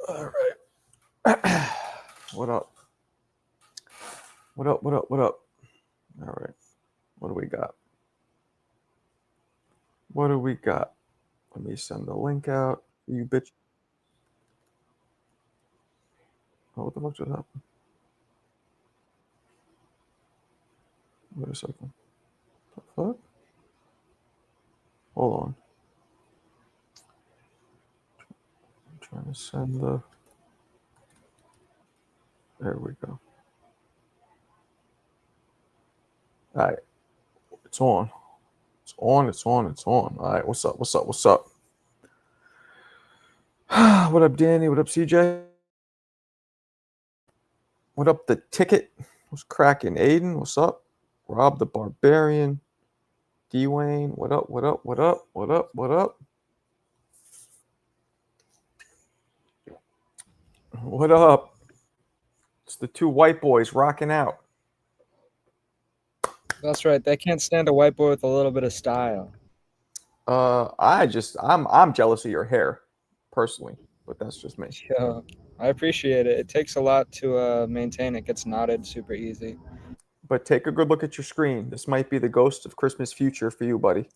All right. What up? What up? What up? What up? All right. What do we got? What do we got? Let me send the link out. You bitch. Oh, what the fuck just happened? Wait a second. What the fuck? Hold on. I'm trying to send the. There we go. All right. It's on. It's on. It's on. It's on. All right. What's up? What's up? What's up? What up, Danny? What up, CJ? What up, the ticket? What's cracking? Aiden? What's up? Rob the Barbarian. Dwayne. What up? What up? What up? What up? What up? What up? It's the two white boys rocking out. That's right. They can't stand a white boy with a little bit of style. I'm jealous of your hair, personally, but that's just me. Yeah, I appreciate it. It takes a lot to maintain. It gets knotted super easy. But take a good look at your screen. This might be the ghost of Christmas future for you, buddy.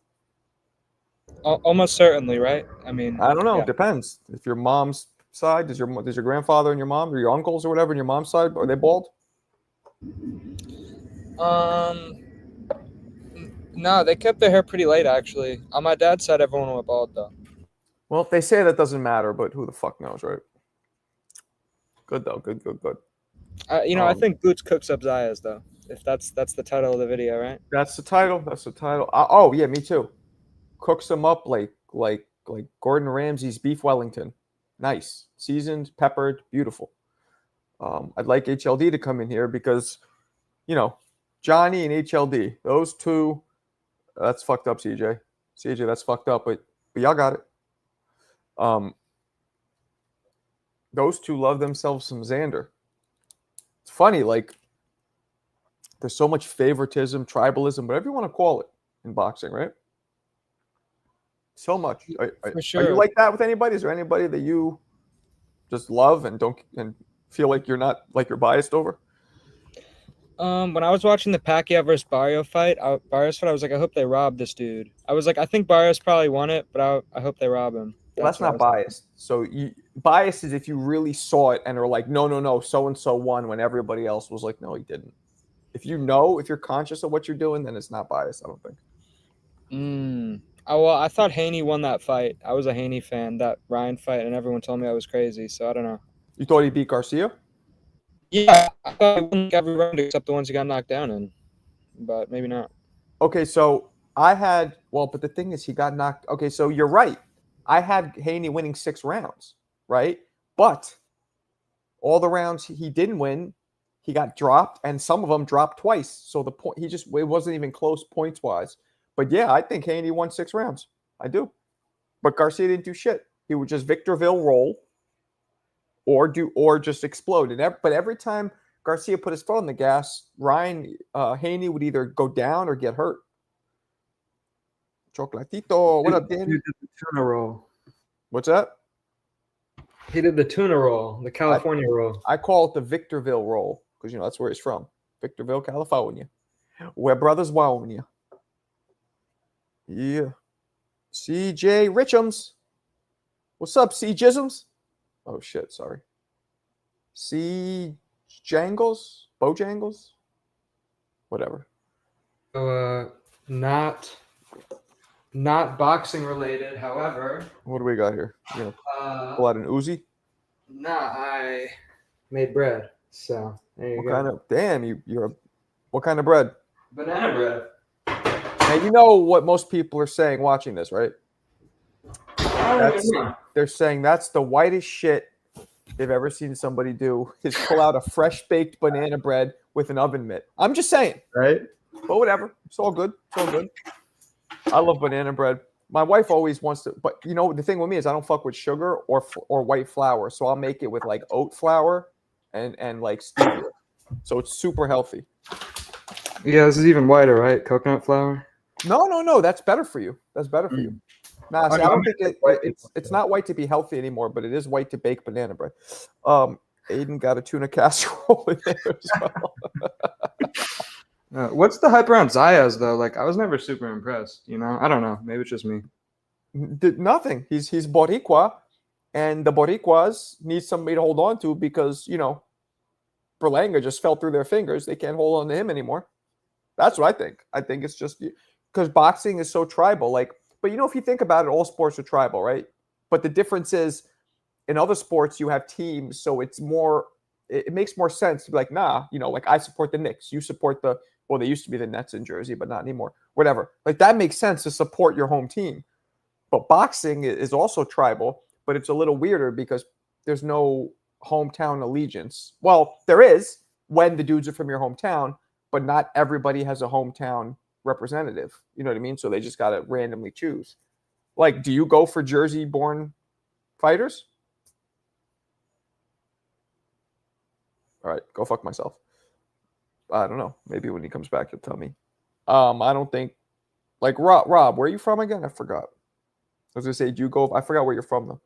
Almost certainly, right? I mean, I don't know. yeah. Depends. If your mom's side, does your grandfather and your mom or your uncles or whatever and your mom's side, are they bald? Um, no, they kept their hair pretty late actually. On my dad's side, everyone went bald though. Well, they say that doesn't matter, but who the fuck knows, right? Good though. Good. Good. Good. I think Boots cooks up Zayas though. If that's the title of the video, right? That's the title. That's the title. Oh yeah, me too. Cooks them up like Gordon Ramsay's beef Wellington. Nice, seasoned, peppered, beautiful. I'd like HLD to come in here because, Johnny and HLD, those two, that's fucked up, CJ. CJ, that's fucked up, but y'all got it. Those two love themselves some Xander. It's funny, like, there's so much favoritism, tribalism, whatever you want to call it in boxing, right? So much. For Are sure. you like that with anybody? Is there anybody that you just love and don't and feel like you're not like you're biased over? When I was watching the Pacquiao versus Barrios fight, I was like, I hope they rob this dude. I was like, I think Barrios probably won it, but I hope they rob him. Well, that's what I not was thinking. biased. So bias is if you really saw it and are like, no, no, no, so and so won when everybody else was like, no, he didn't. If you're conscious of what you're doing, then it's not biased. I don't think. Oh, well, I thought Haney won that fight. I was a Haney fan, that Ryan fight, and everyone told me I was crazy. So I don't know. You thought he beat Garcia? Yeah, I thought he won every round except the ones he got knocked down in, but maybe not. Okay, so but the thing is, he got knocked. Okay, so you're right. I had Haney winning 6 rounds, right? But all the rounds he didn't win, he got dropped, and some of them dropped twice. So the point, it wasn't even close points wise. But yeah, I think Haney won 6 rounds. I do. But Garcia didn't do shit. He would just Victorville roll, or just explode. But every time Garcia put his foot on the gas, Haney would either go down or get hurt. Chocolatito, what up, Danny? He did the tuna roll. What's that? He did the tuna roll, the California roll. I call it the Victorville roll because that's where he's from, Victorville, California, where brothers wound you. Yeah, CJ Richums, what's up, C Jisms? Oh shit, sorry. C Jangles, Bojangles, whatever. So, not boxing related, however. What do we got here? You gonna pull out an Uzi? Nah, I made bread. So there you go. What kind of bread? Banana bread. Now you know what most people are saying watching this, right? They're saying that's the whitest shit they've ever seen somebody do is pull out a fresh baked banana bread with an oven mitt. I'm just saying, right? But whatever. It's all good. It's all good. I love banana bread. My wife always wants to, but the thing with me is I don't fuck with sugar or white flour, so I'll make it with like oat flour and like stevia. So it's super healthy. Yeah, this is even whiter, right? Coconut flour. No. That's better for you. That's better for you. Nah, see, I I'm don't think white it's not white to be healthy anymore, but it is white to bake banana bread. Aiden got a tuna casserole in there as well. What's the hype around Zayas though? Like, I was never super impressed. You know, I don't know. Maybe it's just me. Did nothing. He's Boricua, and the Boricuas need somebody to hold on to because Berlanga just fell through their fingers. They can't hold on to him anymore. That's what I think. I think it's just because boxing is so tribal. Like, but if you think about it, all sports are tribal, right? But the difference is, in other sports, you have teams, so it's more. It makes more sense to be like, nah, like I support the Knicks, you support the. Well, they used to be the Nets in Jersey, but not anymore. Whatever. Like that makes sense to support your home team. But boxing is also tribal, but it's a little weirder because there's no hometown allegiance. Well, there is when the dudes are from your hometown, but not everybody has a hometown representative. You know what I mean? So they just got to randomly choose. Like, do you go for Jersey-born fighters? All right, go fuck myself. I don't know. Maybe when he comes back, he'll tell me. I don't think. Like, Rob, where are you from again? I forgot. I was gonna say, do you go? I forgot where you're from though.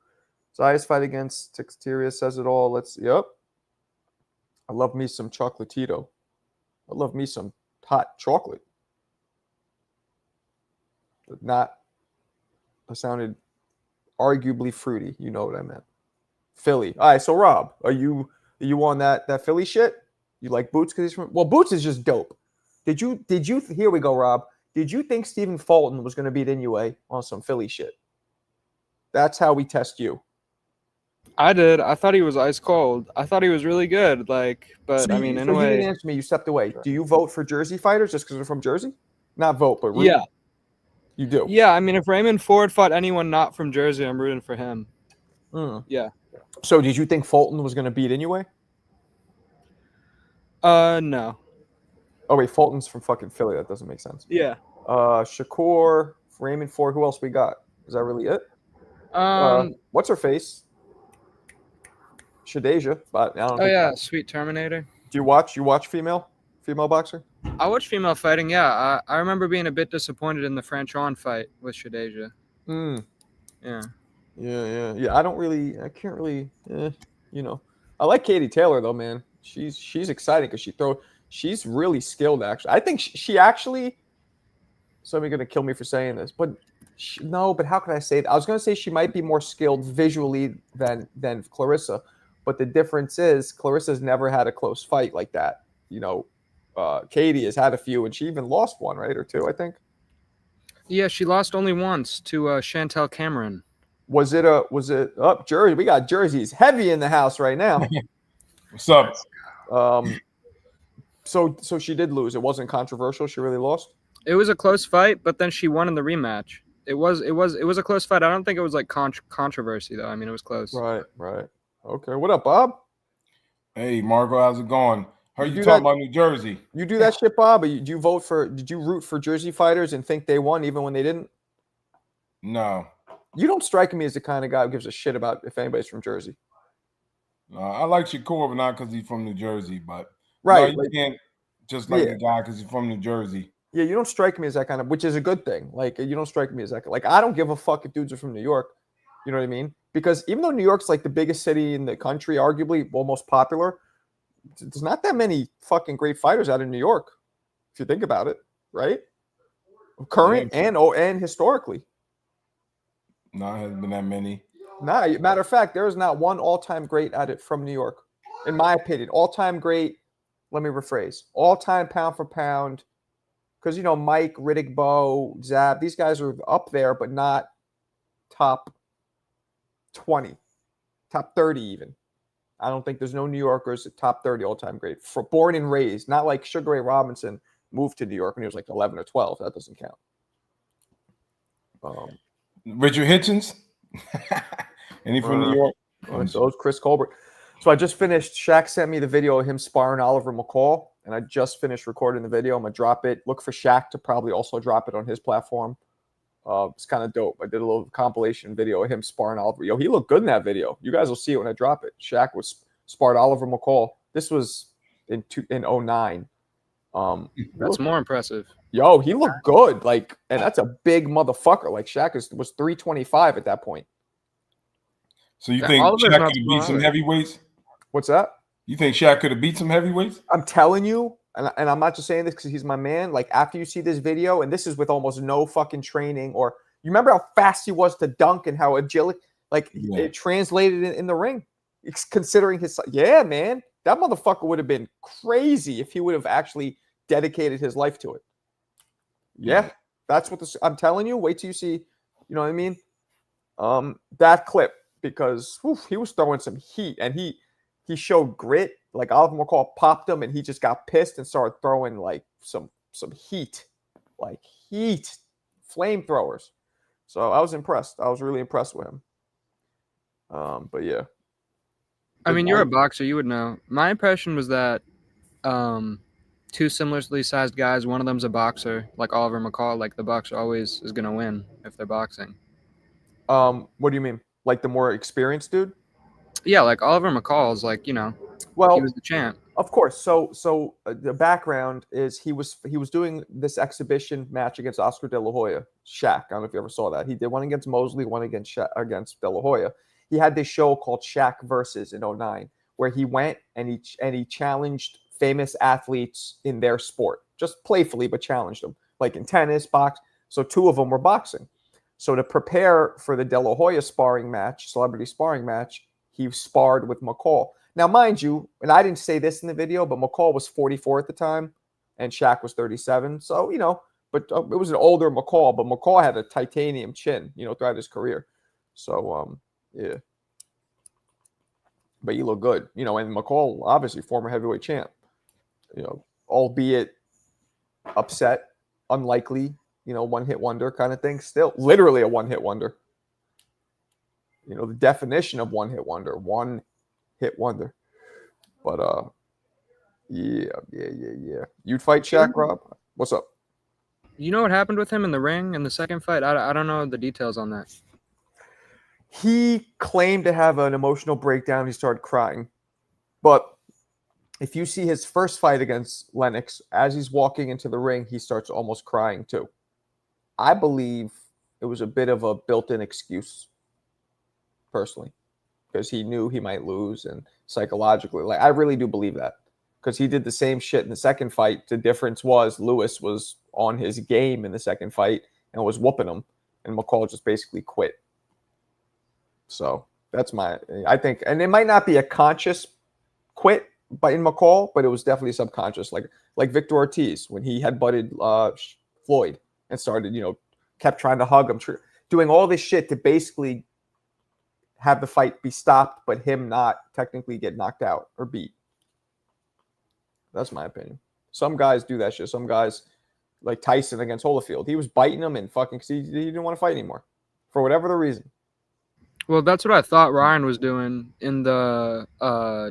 Zayas fight against Texteria says it all. Yep. I love me some chocolatito. I love me some hot chocolate. But not. It sounded arguably fruity. You know what I meant. Philly. All right. So Rob, are you on that Philly shit? You like Boots because he's from? Well, Boots is just dope. Did you? Here we go, Rob. Did you think Stephen Fulton was going to beat Inoue on some Philly shit? That's how we test you. I did. I thought he was ice cold. I thought he was really good. Like, but So I mean, in so a you way, didn't answer me. You stepped away. Do you vote for Jersey fighters just because they're from Jersey? Not vote, but root? yeah, You do. yeah. I mean, if Raymond Ford fought anyone not from Jersey, I'm rooting for him. Yeah. So did you think Fulton was going to beat Inoue? No. Oh wait, Fulton's from fucking Philly. That doesn't make sense. Yeah. Shakur, Raymond Ford. Who else we got? Is that really it? What's her face? Shadeja. But I don't. Oh yeah, Sweet Terminator. Do you watch? female boxer? I watch female fighting. Yeah, I remember being a bit disappointed in the Franchon fight with Shadeja. Yeah. Yeah. I can't really. I like Katie Taylor though, man. She's exciting because she's really skilled. Actually, I think she actually. Somebody's gonna kill me for saying this, but no. But how can I say that? I was gonna say she might be more skilled visually than Clarissa, but the difference is Clarissa's never had a close fight like that. Katie has had a few, and she even lost one, right, or two, I think. Yeah, she lost only once to Chantel Cameron. Was it up Jersey? We got jerseys heavy in the house right now. What's up? So she did lose. It wasn't controversial. She really lost. It was a close fight, but then she won in the rematch. It was a close fight. I don't think it was like controversy though. I mean, it was close. Right. Okay. What up, Bob? Hey, Margo, how's it going? Heard you talking about New Jersey. You do that shit, Bob? Or did you root for Jersey fighters and think they won even when they didn't? No. You don't strike me as the kind of guy who gives a shit about if anybody's from Jersey. No, I like Shakur, but not because he's from New Jersey. But right, no, you can't just like the guy because he's from New Jersey. Yeah, you don't strike me as that kind of, which is a good thing. Like, you don't strike me as that. Like, I don't give a fuck if dudes are from New York. You know what I mean? Because even though New York's like the biggest city in the country, arguably, well, most popular, there's not that many fucking great fighters out of New York, if you think about it, right? Current and historically. No, it hasn't been that many. Nah, matter of fact, there is not one all-time great at it from New York, in my opinion. All-time great. Let me rephrase. All-time pound for pound. Because, Mike, Riddick Bowe, Zab, these guys are up there, but not top 20, top 30 even. I don't think there's no New Yorkers at top 30 all-time great. For born and raised, not like Sugar Ray Robinson moved to New York when he was like 11 or 12. That doesn't count. Richard Hitchens? Any from New York? So it's Chris Colbert. So I just finished. Shaq sent me the video of him sparring Oliver McCall, and I just finished recording the video. I'm going to drop it. Look for Shaq to probably also drop it on his platform. It's kind of dope. I did a little compilation video of him sparring Oliver. Yo, he looked good in that video. You guys will see it when I drop it. Shaq was sparred Oliver McCall. This was in 09. That's more impressive. Yo, he looked good. Like, and that's a big motherfucker. Like Shaq was 325 at that point. So you Yeah, think Oliver's Shaq not could have small beat some either. heavyweights? What's that? You think Shaq could have beat some heavyweights? I'm telling you, and I'm not just saying this because he's my man. Like, after you see this video, and this is with almost no fucking training, or you remember how fast he was to dunk and how agile, like it translated in the ring. It's considering his, yeah, man, that motherfucker would have been crazy if he would have actually dedicated his life to it. Yeah, that's what I'm telling you. Wait till you see, you know what I mean? That clip, because he was throwing some heat, and he showed grit. Like Oliver McCall popped him, and he just got pissed and started throwing like some heat, like heat, flamethrowers. So I was impressed. I was really impressed with him. But yeah. I mean, you're a boxer, you would know. My impression was that two similarly sized guys, one of them's a boxer, like Oliver McCall, like the boxer always is gonna win if they're boxing. What do you mean? Like the more experienced dude? Yeah, like Oliver McCall is like, well, he was the champ. Of course. So the background is he was doing this exhibition match against Oscar De La Hoya, Shaq. I don't know if you ever saw that. He did one against Mosley, one against against De La Hoya. He had this show called Shaq Versus in 2009, where he went and he challenged famous athletes in their sport, just playfully, but challenged them, like in tennis, box. So two of them were boxing. So to prepare for the De La Hoya sparring match, celebrity sparring match, he sparred with McCall. Now, mind you, and I didn't say this in the video, but McCall was 44 at the time, and Shaq was 37. So, but it was an older McCall, but McCall had a titanium chin, throughout his career. So, yeah. But he looked good, and McCall, obviously, former heavyweight champ, albeit upset, unlikely, one-hit wonder kind of thing. Still, literally a one-hit wonder. The definition of one-hit wonder, one-hit wonder. But, yeah. You'd fight Shaq, Rob? What's up? You know what happened with him in the ring in the second fight? I don't know the details on that. He claimed to have an emotional breakdown. He started crying. But if you see his first fight against Lennox, as he's walking into the ring, he starts almost crying too. I believe it was a bit of a built-in excuse, personally, because he knew he might lose, and psychologically, like, I really do believe that, because he did the same shit in the second fight. The difference was Lewis was on his game in the second fight and was whooping him, and McCall just basically quit. So that's I think, and it might not be a conscious quit by in McCall, but it was definitely subconscious, like Victor Ortiz when he had butted Floyd and started, kept trying to hug him, doing all this shit to basically have the fight be stopped, but him not technically get knocked out or beat. That's my opinion. Some guys do that shit. Some guys, like Tyson against Holyfield, he was biting him and fucking, he didn't want to fight anymore for whatever the reason. Well, that's what I thought Ryan was doing in the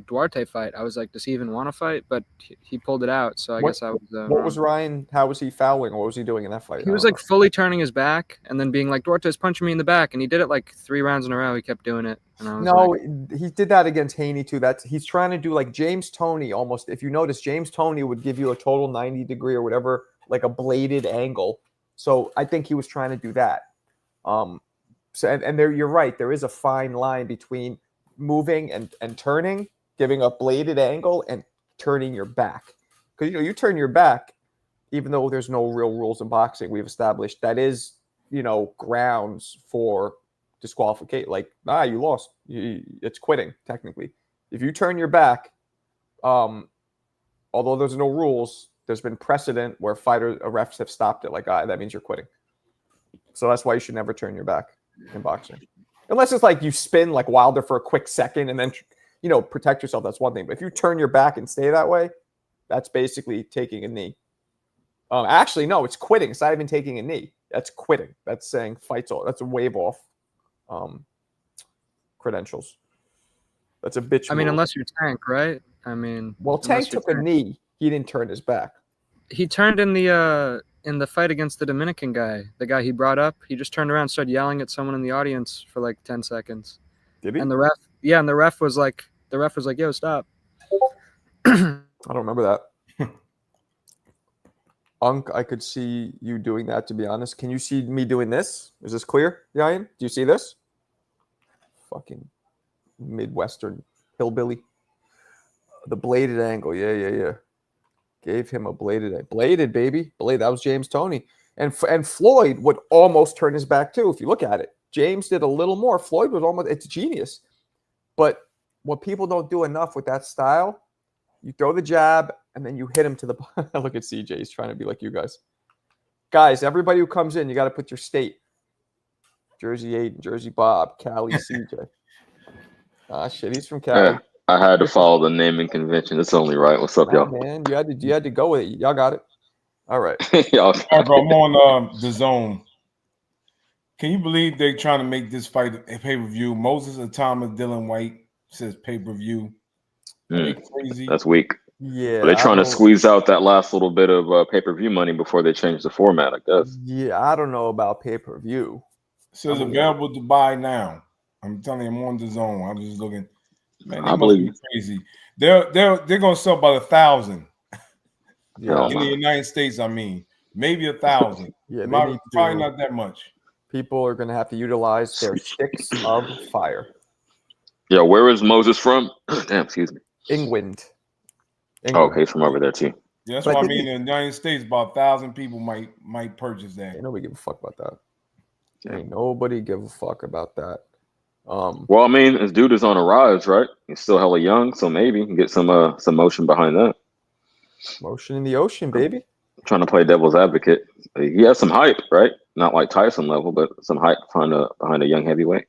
Duarte fight. I was like, does he even want to fight? But he pulled it out, so I guess I was What was Ryan? How was he fouling? What was he doing in that fight? He was like fully turning his back and then being like, Duarte's punching me in the back, and he did it like 3 rounds in a row. He kept doing it. And I was he did that against Haney too. He's trying to do like James Toney almost. If you notice, James Toney would give you a total 90-degree or whatever, like a bladed angle. So I think he was trying to do that. So and there, you're right. There is a fine line between moving and turning, giving a bladed angle, and turning your back. Because you turn your back, even though there's no real rules in boxing, we've established that is grounds for disqualification. Like, you lost. It's quitting technically. If you turn your back, although there's no rules, there's been precedent where refs have stopped it. Like, that means you're quitting. So that's why you should never turn your back in boxing, unless it's like you spin like Wilder for a quick second and then protect yourself. That's one thing, but if you turn your back and stay that way, that's basically taking a knee. Actually, no, it's quitting. It's not even taking a knee. That's quitting. That's saying fights all. That's a wave off credentials. That's a bitch. I mean, move. unless you're Tank, right? I mean, well, Tank took a knee. He didn't turn his back. He turned in the fight against the Dominican guy, the guy he brought up. He just turned around and started yelling at someone in the audience for like 10 seconds. Did he? And the ref was like, yo, stop. I don't remember that. Unk, I could see you doing that, to be honest. Can you see me doing this? Is this clear, Ryan? Do you see this? Fucking Midwestern hillbilly. The bladed angle. Yeah. Gave him a bladed, baby. Blade. That was James Toney. And Floyd would almost turn his back, too, if you look at it. James did a little more. Floyd was almost, it's genius. But what people don't do enough with that style, you throw the jab, and then you hit him to the – look at CJ. He's trying to be like you guys. Guys, everybody who comes in, you got to put your state. Jersey Aiden, Jersey Bob, Cali CJ. Ah, shit, he's from Cali. Yeah, I had to follow the naming convention. It's only right. What's up, y'all? Man, you had to go with it. Y'all got it. All right. Y'all. Marco, I'm on the zone. Can you believe they're trying to make this fight a pay-per-view? Moses Atama, Dylan White says pay-per-view. Crazy. That's weak. Yeah. They're trying to squeeze out that last little bit of pay-per-view money before they change the format, I guess. Yeah, I don't know about pay-per-view. Says available to buy now. I'm telling you, I'm on the zone. I'm just looking. Man, they I must believe be crazy. They're gonna sell about 1,000 Yeah. in the United States. I mean, maybe 1,000. Yeah, Probably not that much. People are going to have to utilize their sticks of fire. Yeah, where is Moses from? Damn, excuse me. England. Oh, okay, from over there too. Yeah, that's what I mean. In the United States, about 1,000 people might purchase that. Ain't nobody give a fuck about that. Ain't nobody give a fuck about that. Well, I mean, this dude is on a rise, right? He's still hella young, so maybe you can get some motion behind that. Motion in the ocean, baby. I'm trying to play devil's advocate. He has some hype, right? Not like Tyson level, but some hype behind a young heavyweight.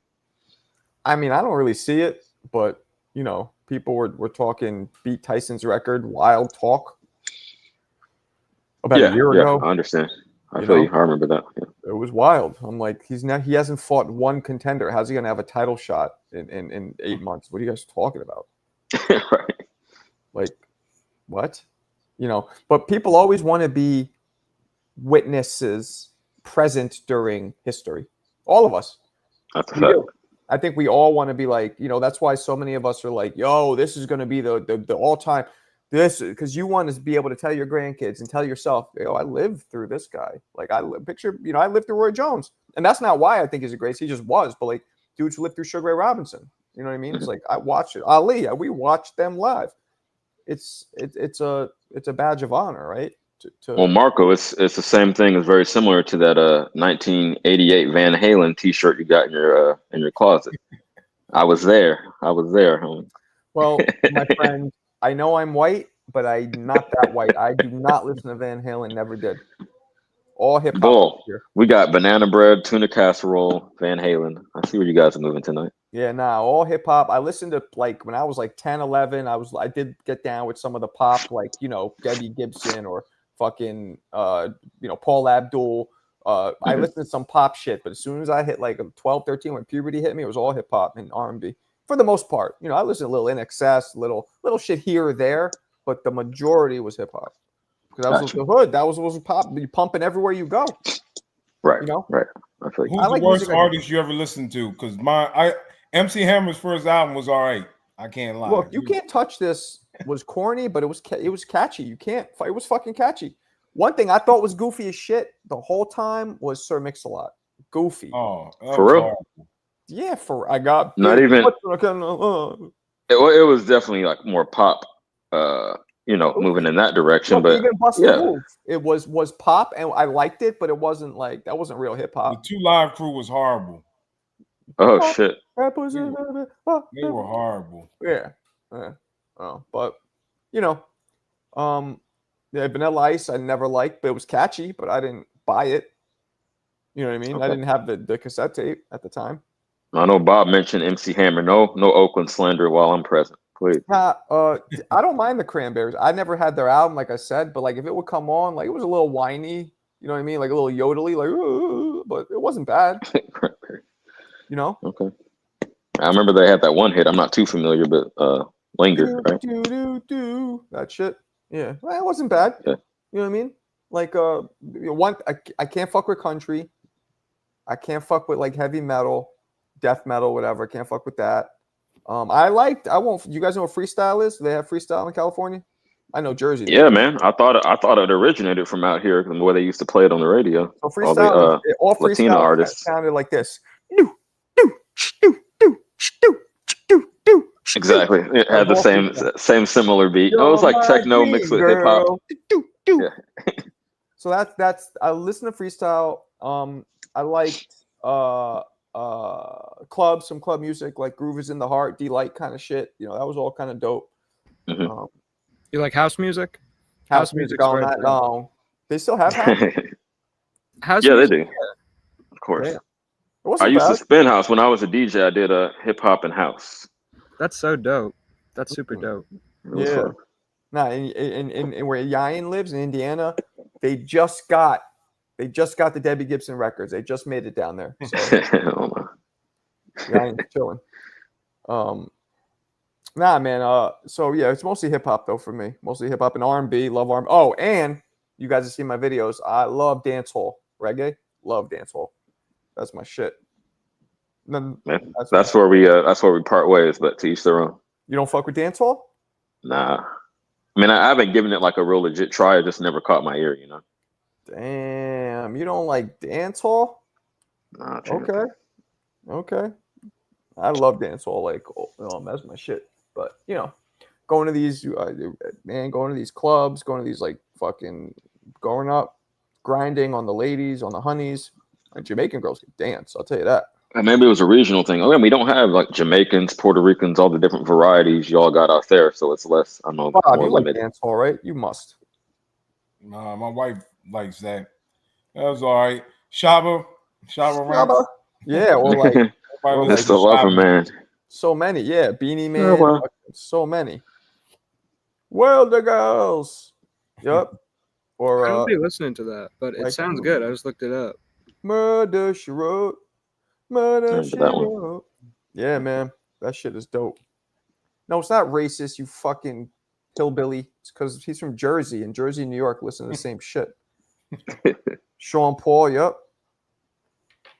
I mean, I don't really see it, but you know, people were talking beat Tyson's record, wild talk about a year ago. I understand. I feel you. I remember that. Yeah. It was wild. I'm like, he hasn't fought one contender. How's he gonna have a title shot in 8 months? What are you guys talking about? Right. Like, what? You know, but people always want to be witnesses present during history. All of us. That's a fact. I think we all want to be like, you know, that's why so many of us are like, yo, this is going to be the all-time this, because you want to be able to tell your grandkids and tell yourself, yo, I lived through this guy. Like I lived through Roy Jones. And that's not why I think he's a great. He just was. But like dudes who lived through Sugar Ray Robinson. You know what I mean? It's like I watched it. Ali, we watched them live. It's a badge of honor, right? Well, Marco, it's the same thing. It's very similar to that 1988 Van Halen T-shirt you got in your closet. I was there. Well, my friend, I know I'm white, but I'm not that white. I do not listen to Van Halen. Never did. All hip hop. We got banana bread, tuna casserole, Van Halen. I see where you guys are moving tonight. Yeah, all hip hop. I listened to like when I was like 10, 11. I did get down with some of the pop, like Debbie Gibson or fucking Paul Abdul. I listened to some pop shit, but as soon as I hit like 12, 13, when puberty hit me, it was all hip hop and R&B for the most part. I listened to a little NXS, little shit here or there, but the majority was hip hop. Because that was the hood. That was pop. You pumping everywhere you go. Right. Right. Who's the worst artist you ever listened to? Because MC Hammer's first album was all right. I can't lie. Look, You Can't Touch This was corny, but it was catchy. It was fucking catchy. One thing I thought was goofy as shit the whole time was Sir Mix-a-Lot. Goofy. Oh, for real? Yeah, I got not even. It was definitely like more pop. Moving in that direction, but even Bust the Move. It was pop, and I liked it, but it wasn't like that wasn't real hip hop. The 2 Live Crew was horrible. Oh shit! They were horrible. Yeah. But Vanilla Ice I never liked, but it was catchy, but I didn't buy it. You know what I mean? Okay. I didn't have the cassette tape at the time. I know Bob mentioned MC Hammer. No Oakland slander while I'm present. Please. I don't mind the Cranberries. I never had their album, like I said, but like if it would come on, like it was a little whiny, you know what I mean? Like a little yodely, like, but it wasn't bad. Okay. I remember they had that one hit. I'm not too familiar, but Linger, right? That shit. Yeah. Well, it wasn't bad. Yeah. You know what I mean? Like I can't fuck with country. I can't fuck with like heavy metal, death metal, whatever. I can't fuck with that. You guys know what freestyle is? Do they have freestyle in California? I know Jersey. They Yeah, do. man. I thought it originated from out here, the way they used to play it on the radio. So All the freestyle, all Latino freestyle artists. sounded like this. Do, do, do, do, do, do, do. Exactly. It That was had the all freestyle. same similar beat. It was You're like my techno mixed dream with hip hop. girl. Do, do. Yeah. So that's I listen to freestyle. I liked some club music like Groove is in the Heart, Delight kind of shit. You know, that was all kind of dope. Mhm. You like house music? House music all night long. They still have house. House Yeah, they music? do. Of course. Damn. It I wasn't used to bad. spin house when I was a DJ. I did hip hop and house. That's so dope. That's super dope. It was Yeah. fun. Nah, in where Yayan lives in Indiana, they just got the Debbie Gibson records. They just made it down there. So Oh, my. Yayan's chilling. Nah, man. So yeah, it's mostly hip hop though for me. Mostly hip hop and R&B. Love R&B. Oh, and you guys have seen my videos. I love dancehall, reggae. Love dancehall. That's my shit. Then Man, that's where we part ways. But to each their own. you don't fuck with dancehall? Nah. I mean, I haven't given it like a real legit try. It just never caught my ear, you know. Damn, you don't like dancehall? Nah, champ. Okay. I love dancehall. Like, that's my shit. But you know, going to these clubs, going to these like fucking growing up, grinding on the ladies, on the honeys. Like Jamaican girls can dance. I'll tell you that. And maybe it was a regional thing. Oh, yeah, we don't have like Jamaicans, Puerto Ricans, all the different varieties y'all got out there, so it's less. I know, Bob, more you like limited. dancehall, right? You must. Nah, my wife likes that. That was all right. Shaba ranks. Yeah, or like It's the lover, man. so many. Yeah, Beanie Man. Oh, well. So many. Well, the girls. Yep. Or I don't be listening to that, but it like- sounds good. I just looked it up. Murder She Wrote. Murder Remember She that one. Wrote. Yeah, man. That shit is dope. No, it's not racist, you fucking hillbilly. It's because he's from Jersey, and Jersey and New York listen to the same shit. Sean Paul, yep.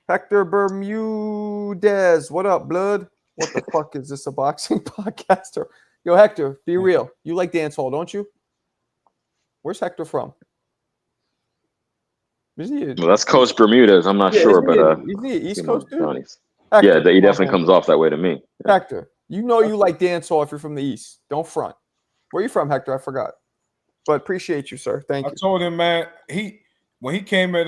Hector Bermudez, what up, blood? What the fuck is this, a boxing podcaster? Yo, Hector, be real. You like dancehall, don't you? Where's Hector from? Is he Well, that's Coach Bermudez. I'm not sure, but is he East you know, Coast dude? Johnny's. Hector, Yeah, he come on, definitely man. comes off that way to me. Yeah. Hector, you know you like dancehall if you're from the East. Don't front. Where you from, Hector? I forgot. But appreciate you, sir. Thank you. I told him, man, when he came at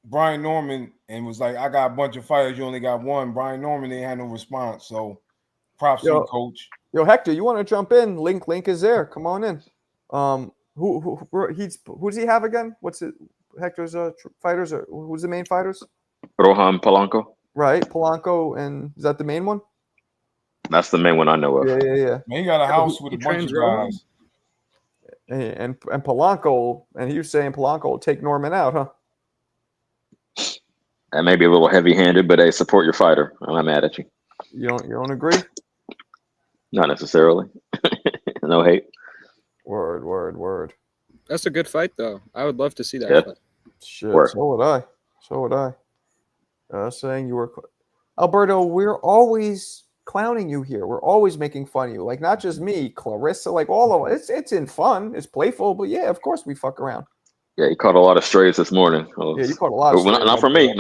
Brian Norman and was like, I got a bunch of fighters, you only got one. Brian Norman didn't have no response. So props to you, coach. Yo, Hector, you want to jump in? Link is there. Come on in. Who does he have again? What's it? Hector's fighters, or who's the main fighters? Rohan Polanco. Right, Polanco, and is that the main one? That's the main one I know of. Yeah. Man, he got a house with a bunch of guys. And Polanco, and he was saying Polanco will take Norman out, huh? That may be a little heavy-handed, but hey, support your fighter. I'm not mad at you. You don't agree? Not necessarily. No hate. Word. That's a good fight, though. I would love to see that Yeah. fight. Shit, Word. so would I. Saying you were Alberto, we're always clowning you here. We're always making fun of you. Like, not just me, Clarissa, like all of us. It's in fun, it's playful, but yeah, of course we fuck around. Yeah, he caught a lot of strays this morning. Yeah, you caught a lot of strays. Not for me,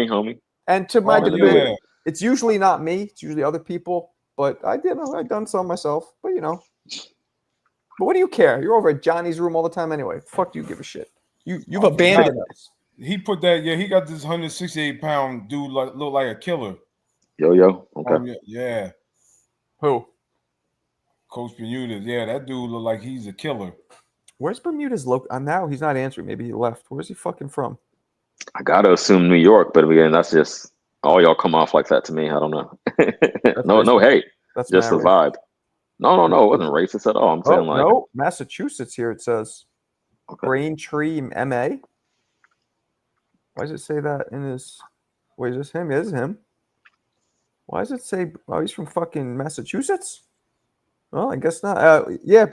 homie. And to my defense, Yeah. it's usually not me, it's usually other people, but I've done some myself, but you know. But what do you care? You're over at Johnny's room all the time anyway. Fuck do you give a shit? You've abandoned us. He put that, he got this 168-pound dude look like a killer. Yo. Okay. Yeah. Who? Coach Bermudez. Yeah, that dude look like he's a killer. Where's Bermuda's local? Now he's not answering. Maybe he left. Where's he fucking from? I gotta assume New York, but again, that's just all y'all come off like that to me. I don't know. No hate. That's just the racist. vibe. No, it wasn't racist at all. I'm saying no, Massachusetts here. It says Okay. Braintree MA. Why does it say that in his? Wait, is this him? It is him. Why does it say? Oh, he's from fucking Massachusetts. Well, I guess not. Yeah,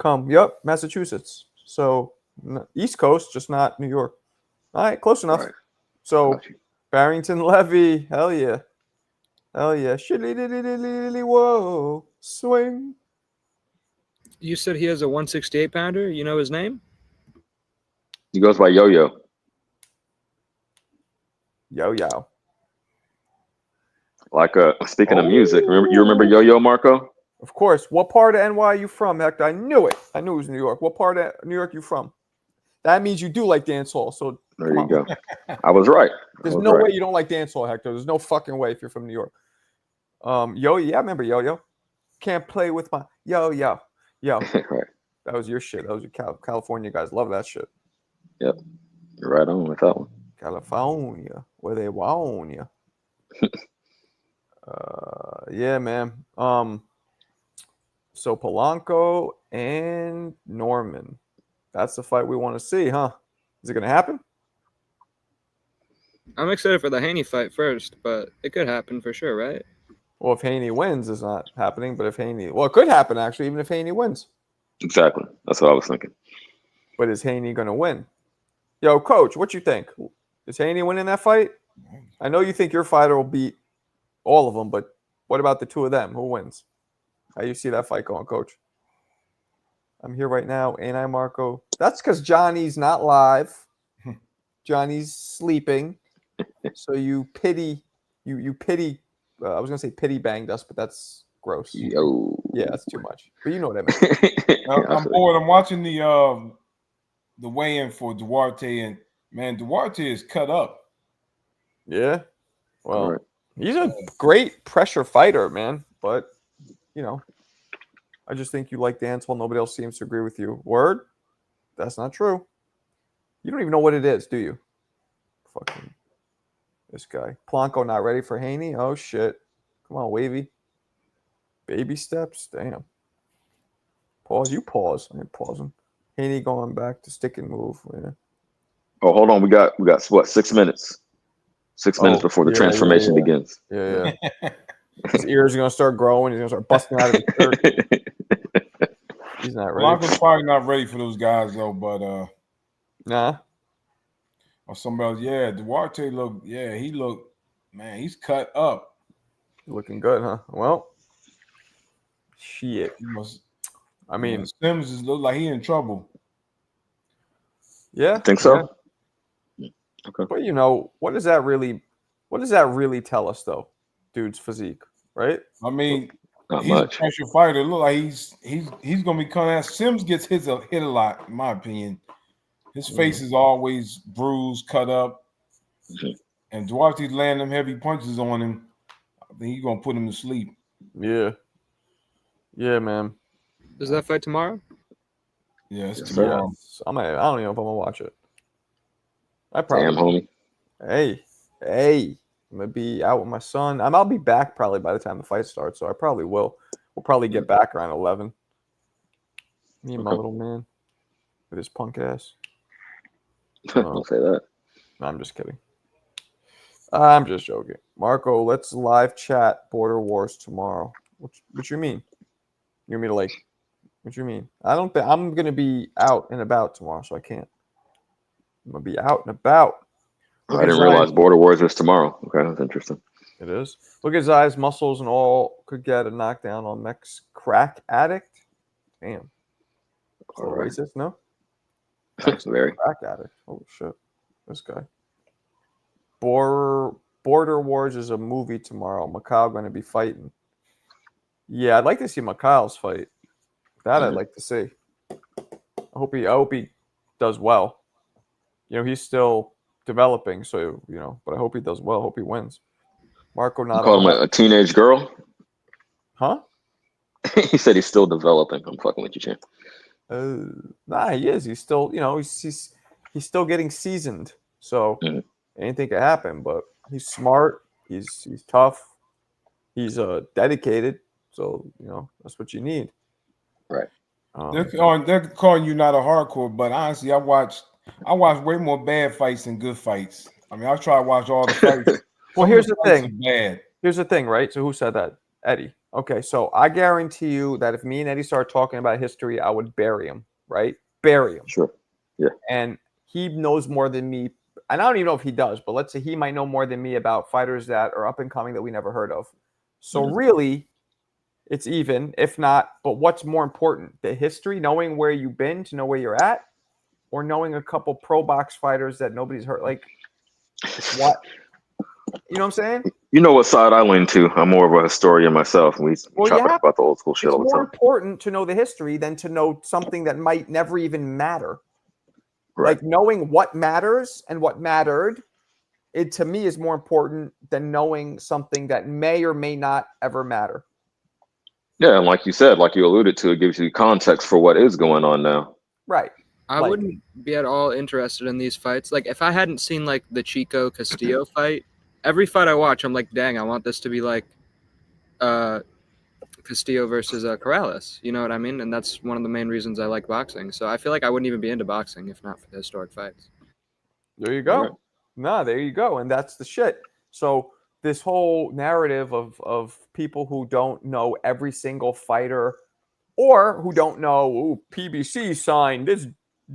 Yep, Massachusetts. So East Coast, just not New York. All right, close enough. Right. So Got you. Barrington Levy, hell yeah. Shillily whoa, swing. You said he has a 168 pounder. You know his name? He goes by Yo-Yo. Yo. Like speaking of music, remember Yo-Yo, Marco? Of course. What part of NY are you from, Hector? I knew it. I knew it was New York. What part of New York you from? That means you do like dancehall. So There you go. I was right. There's no way you don't like dancehall, Hector. There's no fucking way if you're from New York. Yo, yeah, I remember Yo. Can't play with my yo. Right. That was your shit. That was your California guys. Love that shit. Yep. You're right on with that one. California, where they want you. Yeah, man. So Polanco and Norman. That's the fight we want to see, huh? Is it gonna happen? I'm excited for the Haney fight first, but it could happen for sure, right? Well, if Haney wins, it's not happening. But if Haney, well, it could happen actually, even if Haney wins. Exactly. That's what I was thinking. But is Haney gonna win? Yo, coach, what you think? Is Haney winning that fight? I know you think your fighter will beat all of them, but what about the two of them? Who wins? How you see that fight going, coach? I'm here right now, ain't I, Marco? That's because Johnny's not live. Johnny's sleeping. So you pity. You pity. I was gonna say pity banged us, but that's gross. Yo. Yeah, that's too much. But you know what I mean. I'm bored. I'm watching the weigh-in for Duarte, and man, Duarte is cut up. Yeah. Well, Right. he's a great pressure fighter, man. But you know, I just think you like dancehall. Nobody else seems to agree with you. Word? That's not true. You don't even know what it is, do you? Fucking this guy. Polanco not ready for Haney? Oh, shit. Come on, Wavy. Baby steps? Damn. Pause. You pause. I ain't pausing. Haney going back to stick and move. Yeah. Oh, hold on. We got what? 6 minutes. 6 minutes before the transformation begins. Yeah. His ears are going to start growing. He's going to start busting out of his shirt. He's not ready. Blanco's probably not ready for those guys though, but Nah. or somebody else. Yeah, Duarte he looked, man, he's cut up. Looking good, huh? Well, shit. I mean, Sims just look like he in trouble. Yeah. Think so? Yeah. Okay. But you know, what does that really tell us though? Dude's physique, right? I mean, Not he's much. a pressure fighter. Look like he's gonna be coming out. Sims gets hit a lot, in my opinion. His face is always bruised, cut up. And Duarte's landing them heavy punches on him. I think he's gonna put him to sleep. Yeah. Yeah, man. Is that fight tomorrow? Yeah, it's Yes, tomorrow. I don't even know if I'm gonna watch it. I Damn, probably. homie. Hey. I'm gonna be out with my son. I'll be back probably by the time the fight starts, so I probably will. We'll probably get back around 11. Me and my little man with his punk ass. Don't say that. No, I'm just kidding. I'm just joking. Marco, let's live chat Border Wars tomorrow. What you mean? You mean like? What you mean? I don't think I'm gonna be out and about tomorrow, so I can't. I'm gonna be out and about. I didn't realize Border Wars was tomorrow. Okay, that's interesting. It is. Look at Zayas, muscles and all could get a knockdown on Mex crack addict. Damn. All right. Racist, no? Very. Crack addict. Oh shit. This guy. Border Wars is a movie tomorrow. Macau going to be fighting. Yeah, I'd like to see Macau's fight. That I'd like to see. I hope he does well. You know, he's still developing, so you know, but I hope he does well. I hope he wins. Marco not Call him a teenage girl. Huh? He said he's still developing. I'm fucking with you, champ. Nah, he is. He's still, you know, he's still getting seasoned. So anything could happen. But he's smart. He's tough. He's dedicated. So you know that's what you need. Right. They're calling you not a hardcore, but honestly, I watch way more bad fights than good fights. I mean, I try to watch all the fights. Well, here's the thing. Bad. Here's the thing, right? So who said that? Eddie. Okay, so I guarantee you that if me and Eddie start talking about history, I would bury him, right? Bury him. Sure. Yeah. And he knows more than me. And I don't even know if he does, but let's say he might know more than me about fighters that are up and coming that we never heard of. So really, it's even, if not. But what's more important, the history, knowing where you've been to know where you're at, or knowing a couple pro box fighters that nobody's hurt? Like, what? You know what I'm saying? You know what side I lean to? I'm more of a historian myself. We chop up about the old school shit It's all the more time. important to know the history than to know something that might never even matter. Right. Like knowing what matters and what mattered, it to me is more important than knowing something that may or may not ever matter. Yeah, and like you said, like you alluded to, it gives you context for what is going on now. Right. I wouldn't be at all interested in these fights. Like, if I hadn't seen like the Chico Castillo fight, every fight I watch, I'm like, dang, I want this to be like Castillo versus Corrales. You know what I mean? And that's one of the main reasons I like boxing. So I feel like I wouldn't even be into boxing if not for the historic fights. There you go. Right. No, there you go. And that's the shit. So this whole narrative of people who don't know every single fighter, or who don't know, ooh, PBC signed this,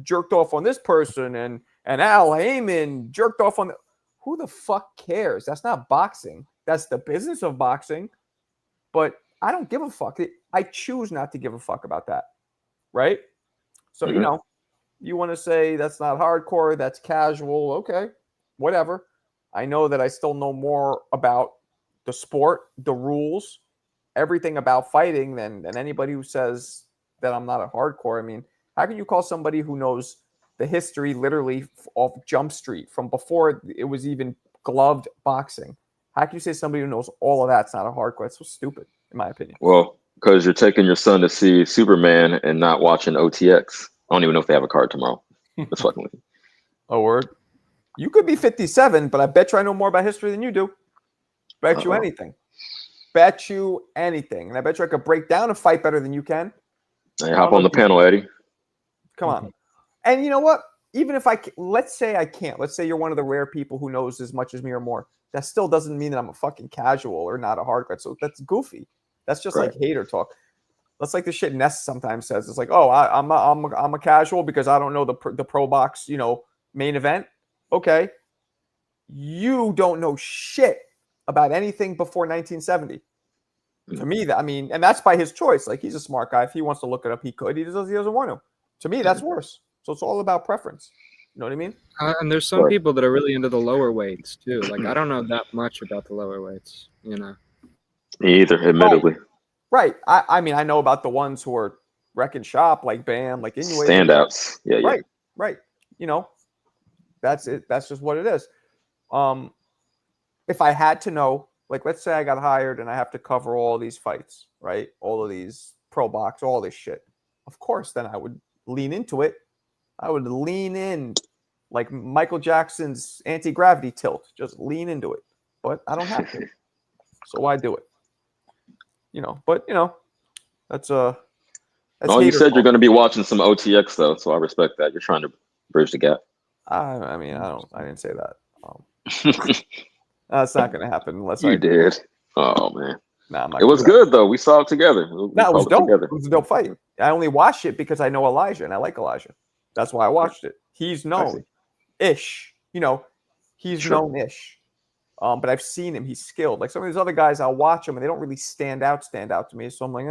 jerked off on this person, and Al Heyman jerked off on who the fuck cares? That's not boxing. That's the business of boxing. But I don't give a fuck. I choose not to give a fuck about that. Right? So, you know, you want to say that's not hardcore, that's casual, okay, whatever. I know that I still know more about the sport, the rules, everything about fighting than anybody who says that I'm not a hardcore. I mean, how can you call somebody who knows the history literally of Jump Street from before it was even gloved boxing? How can you say somebody who knows all of that's not a hardcore? It's so stupid, in my opinion. Well, because you're taking your son to see Superman and not watching OTX. I don't even know if they have a card tomorrow. That's fucking with you. Oh, word. You could be 57, but I bet you I know more about history than you do. Bet you anything. Bet you anything. And I bet you I could break down a fight better than you can. Hey, hop on the panel, Eddie. Come on. And you know what? Even if let's say I can't. Let's say you're one of the rare people who knows as much as me or more. That still doesn't mean that I'm a fucking casual or not a hardcore. So that's goofy. That's just like hater talk. That's like the shit Ness sometimes says. It's like, oh, I'm a casual because I don't know the pro box, main event. Okay, you don't know shit about anything before 1970. To me, and that's by his choice. Like, he's a smart guy. If he wants to look it up, he could. He doesn't want to. To me, that's worse. So it's all about preference. You know what I mean? And there's some people that are really into the lower weights too. Like, I don't know that much about the lower weights. Me either, admittedly. Right. I mean, I know about the ones who are wrecking shop, like Bam, like Inoue. Standouts. Yeah. Right. That's it. That's just what it is. If I had to know, like, let's say I got hired and I have to cover all these fights, right? All of these pro box, all this shit. Of course, then I would lean into it. I would lean in like Michael Jackson's anti-gravity tilt. Just lean into it. But I don't have to. So why do it? That's no, you said you're going to be watching some OTX though, so I respect that. You're trying to bridge the gap. I didn't say that. That's not going to happen unless you did. Oh man, nah, it was good though. We saw it together. It was dope. It was a dope fight. I only watched it because I know Elijah and I like Elijah. That's why I watched it. He's known-ish. He's known-ish. But I've seen him. He's skilled. Like some of these other guys, I'll watch them and they don't really stand out to me. So I'm like,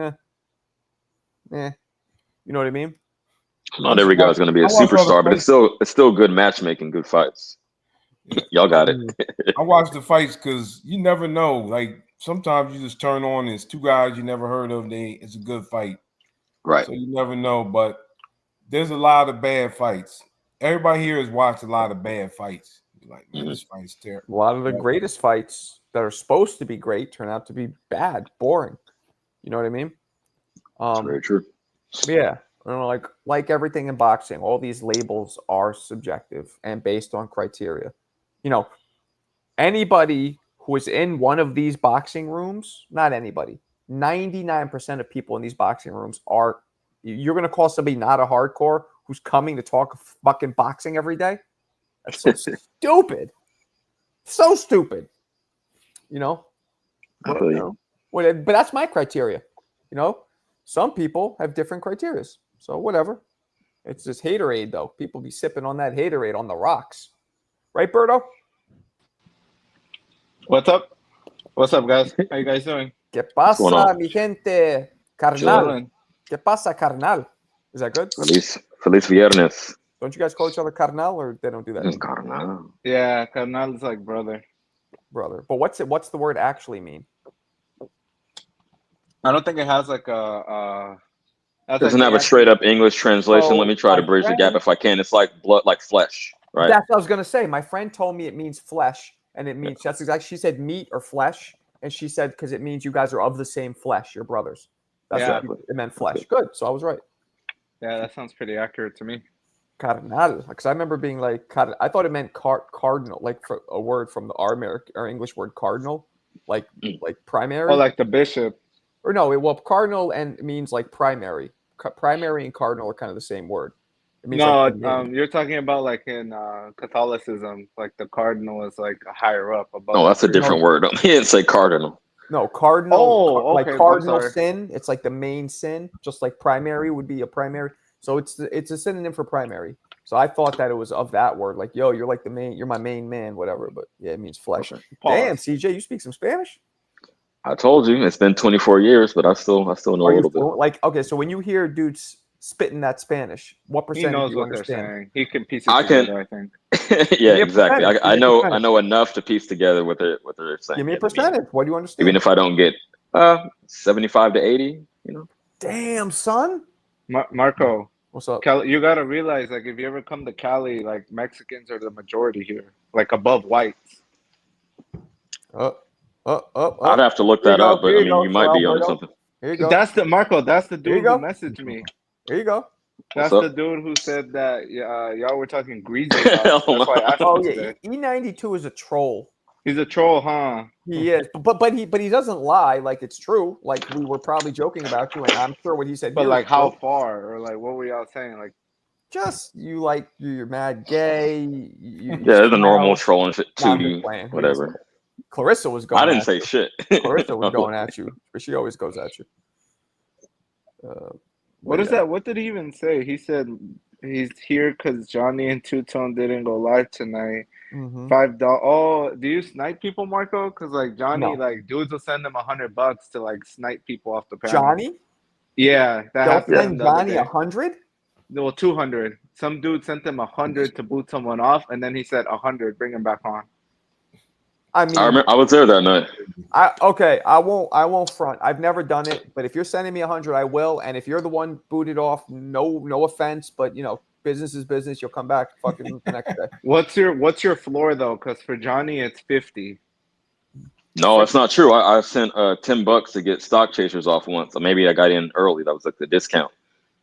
You know what I mean? Not every guy's going to be a superstar, but it's still good matchmaking, good fights. Y'all got it. I watch the fights because you never know. Like sometimes you just turn on, it's two guys you never heard of. It's a good fight. Right. So you never know. But there's a lot of bad fights. Everybody here has watched a lot of bad fights. You're like, man, this fight's terrible. A lot of the greatest fights that are supposed to be great turn out to be bad, boring. You know what I mean? Very true. Yeah. I don't know, like everything in boxing, all these labels are subjective and based on criteria. Anybody who is in one of these boxing rooms, not anybody, 99% of people in these boxing rooms you're going to call somebody not a hardcore who's coming to talk fucking boxing every day? That's so stupid. So stupid. But that's my criteria. Some people have different criteria. So whatever. It's just haterade, though. People be sipping on that haterade on the rocks. Right, Berto? What's up? What's up, guys? How you guys doing? ¿Qué What's going pasa, on? mi gente? Carnal. Chilling. ¿Qué pasa, carnal? Is that good? Feliz Viernes. Don't you guys call each other carnal, or they don't do that anymore? Carnal. Yeah, carnal is like brother. Brother. But what's the word actually mean? I don't think it has like a. That's Doesn't like have the a straight up English translation. So, Let me try to my bridge the gap friend- if I can. It's like blood, like flesh, right? That's what I was gonna say. My friend told me it means flesh, and it means that's exactly. She said meat or flesh, and she said because it means you guys are of the same flesh, you're brothers. That's Yeah. what it meant, flesh. Good. So I was right. Yeah, that sounds pretty accurate to me. Carnal, because I remember being like, I thought it meant cardinal, like for a word from the our English word cardinal, like primary. Oh, like the bishop. Or no, well, cardinal and it means like primary. Primary and cardinal are kind of the same word. It means No, like the main. you're talking about like in Catholicism, like the cardinal is like higher up above. No, that's a the different word. He didn't say cardinal. No, cardinal. Oh, like okay, I'm cardinal sorry. sin. It's like the main sin, just like primary would be a primary. So it's a synonym for primary. So I thought that it was of that word, like yo, you're like the main, you're my main man, whatever. But yeah, it means flesh. Okay. Damn, Pause. CJ, you speak some Spanish? I told you it's been 24 years, but I still know a Are you little bit. like okay? So when you hear dudes spitting that Spanish, what He percentage knows do you what they're understand? saying. He can piece it I can- together, I think. Yeah, me a exactly. percentage. I Give me a know percentage. enough to piece together what they're saying. Give me a Yeah, the meaning. percentage. What do you understand? Even if I don't get 75 to 80, you know. Damn, son. Marco, What's up? Cali, you gotta realize, like, if you ever come to Cali, like, Mexicans are the majority here, like, above whites. I'd have to look Here you that go. up, but Here I you mean, go. you So might be onto Alberto, something. here you go. That's the Marco. That's the Here you dude who go. messaged me. Here you go. That's What's the up? dude who said that y'all were talking greasy about. Hell That's why I asked Oh him yeah, today. E92 is a troll. He's a troll, huh? He is, but he doesn't lie. Like it's true. Like we were probably joking about you, and I'm sure what he said. But here like, is how true. far, or like, what were y'all saying? Like, Just you're mad gay. You Yeah, the normal smell. trolling shit, No, I'm just 2D, playing. whatever. Clarissa was going. I didn't at say you. shit. Clarissa was going at you, but she always goes at you. what is that? What did he even say? He said he's here because Johnny and Two Tone didn't go live tonight. Mm-hmm. $5. Oh, do you snipe people, Marco? Because like Johnny, No. like dudes will send them $100 to like snipe people off the panel. Johnny, Yeah, that they'll happened to him send the other Johnny day. 100. Well, 200. Some dude sent him 100 to boot someone off, and then he said 100, bring him back on. I mean, I remember I was there that night. I won't front. I've never done it, but if you're sending me 100, I will. And if you're the one booted off, no offense, but you know, business is business. You'll come back fucking the next day. What's your floor though? Because for Johnny, it's 50. No, it's not true. I sent $10 to get stock chasers off once. So maybe I got in early. That was like the discount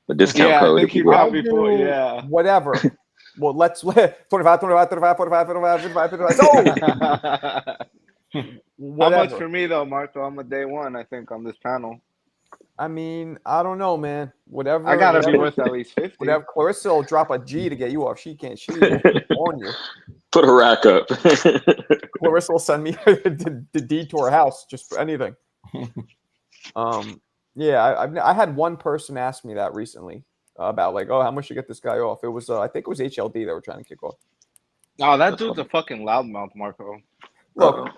Yeah, I code. think If he you will. probably put, yeah. Whatever. Well, let's 25, 25, 25, 45, 45, 45. So How whatever. much for me though, Marco? I'm a day one, I think, on this panel. I mean, I don't know, man. Whatever. I gotta be whatever, worth at least 50. Whatever. Clarissa will drop a G to get you off. She can't. She will on you. Put a rack up. Clarissa will send me the detour house just for anything. Yeah, I had one person ask me that recently about like, oh, how much to get this guy off? It was I think it was HLD they were trying to kick off. Oh, that dude's a fucking loudmouth, Marco. Look,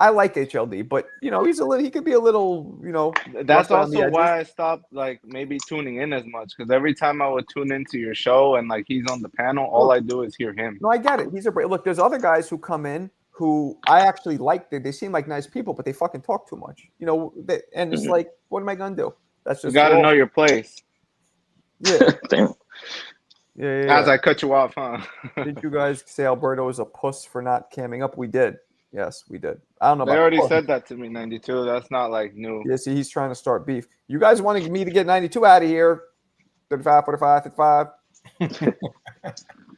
I like HLD, but you know, he could be a little, you know. That's rough around the also edges. why I stopped like maybe tuning in as much, because every time I would tune into your show and like he's on the panel, all I do is hear him. No, I get it. He's a look. There's other guys who come in who I actually like. They seem like nice people, but they fucking talk too much. You know, and it's like, what am I gonna do? That's You just gotta know your place. Yeah. Damn. Yeah. As I cut you off, huh? Did you guys say Alberto is a puss for not camming up? We did. Yes, we did. I don't know. They about already puss. said that to me, 92. That's not like new. Yeah, see, he's trying to start beef. You guys wanted me to get 92 out of here. 35, 45, 55.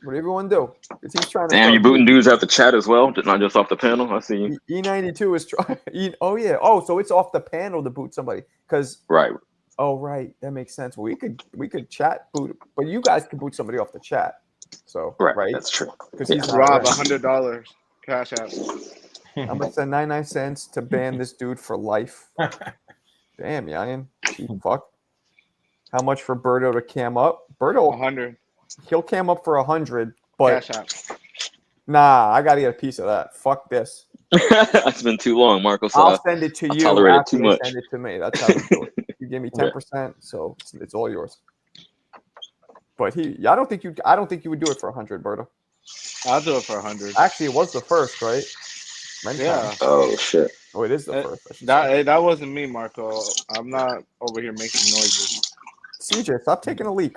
Whatever you want to do. Because he's trying to Damn, start you booting beef. dudes out the chat as well, not just off the panel. I see you. E92 is trying. Oh, yeah. Oh, so it's off the panel to boot somebody. Because Right. oh, right. That makes sense. Well, we could chat boot, but you guys can boot somebody off the chat. So Right. That's true. Because Yeah. he's not Rob, around. $100 cash app. I'm gonna send 99 cents to ban this dude for life. Damn, Yanyan. Fuck. How much for Berto to cam up? Berto, 100 he'll cam up for 100, but cash app. nah, I gotta get a piece of that. Fuck this. It's been too long, Marco. So I'll send it to I you tolerated after too you much. send it to me. That's how we do it. You give me 10%, so it's all yours. But I don't think you would do it for 100, Berto. I'll do it for 100. Actually, it was the first, right? Yeah. Oh shit. Oh, it is the first. I should say. That wasn't me, Marco. I'm not over here making noises. CJ, stop taking a leak.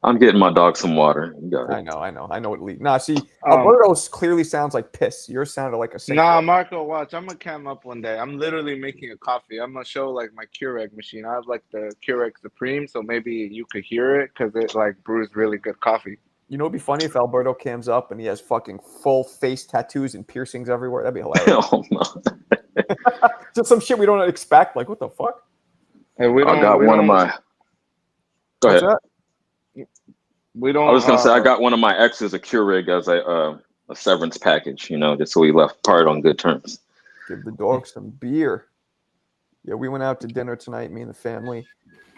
I'm getting my dog some water. You got it. I know it leaked. Nah, see, Alberto's clearly sounds like piss. Yours sounded like a sink. Nah, Marco, watch. I'm gonna cam up one day. I'm literally making a coffee. I'm gonna show like my Keurig machine. I have like the Keurig Supreme, so maybe you could hear it because it like brews really good coffee. You know, it'd be funny if Alberto cams up and he has fucking full face tattoos and piercings everywhere. That'd be hilarious. Oh no. Just some shit we don't expect. Like, what the fuck? Hey, I got one of my. Go What's ahead. that? We don't. I was gonna say I got one of my exes a Keurig as a severance package, just so we left part on good terms. Give the dog some beer. Yeah, we went out to dinner tonight, me and the family.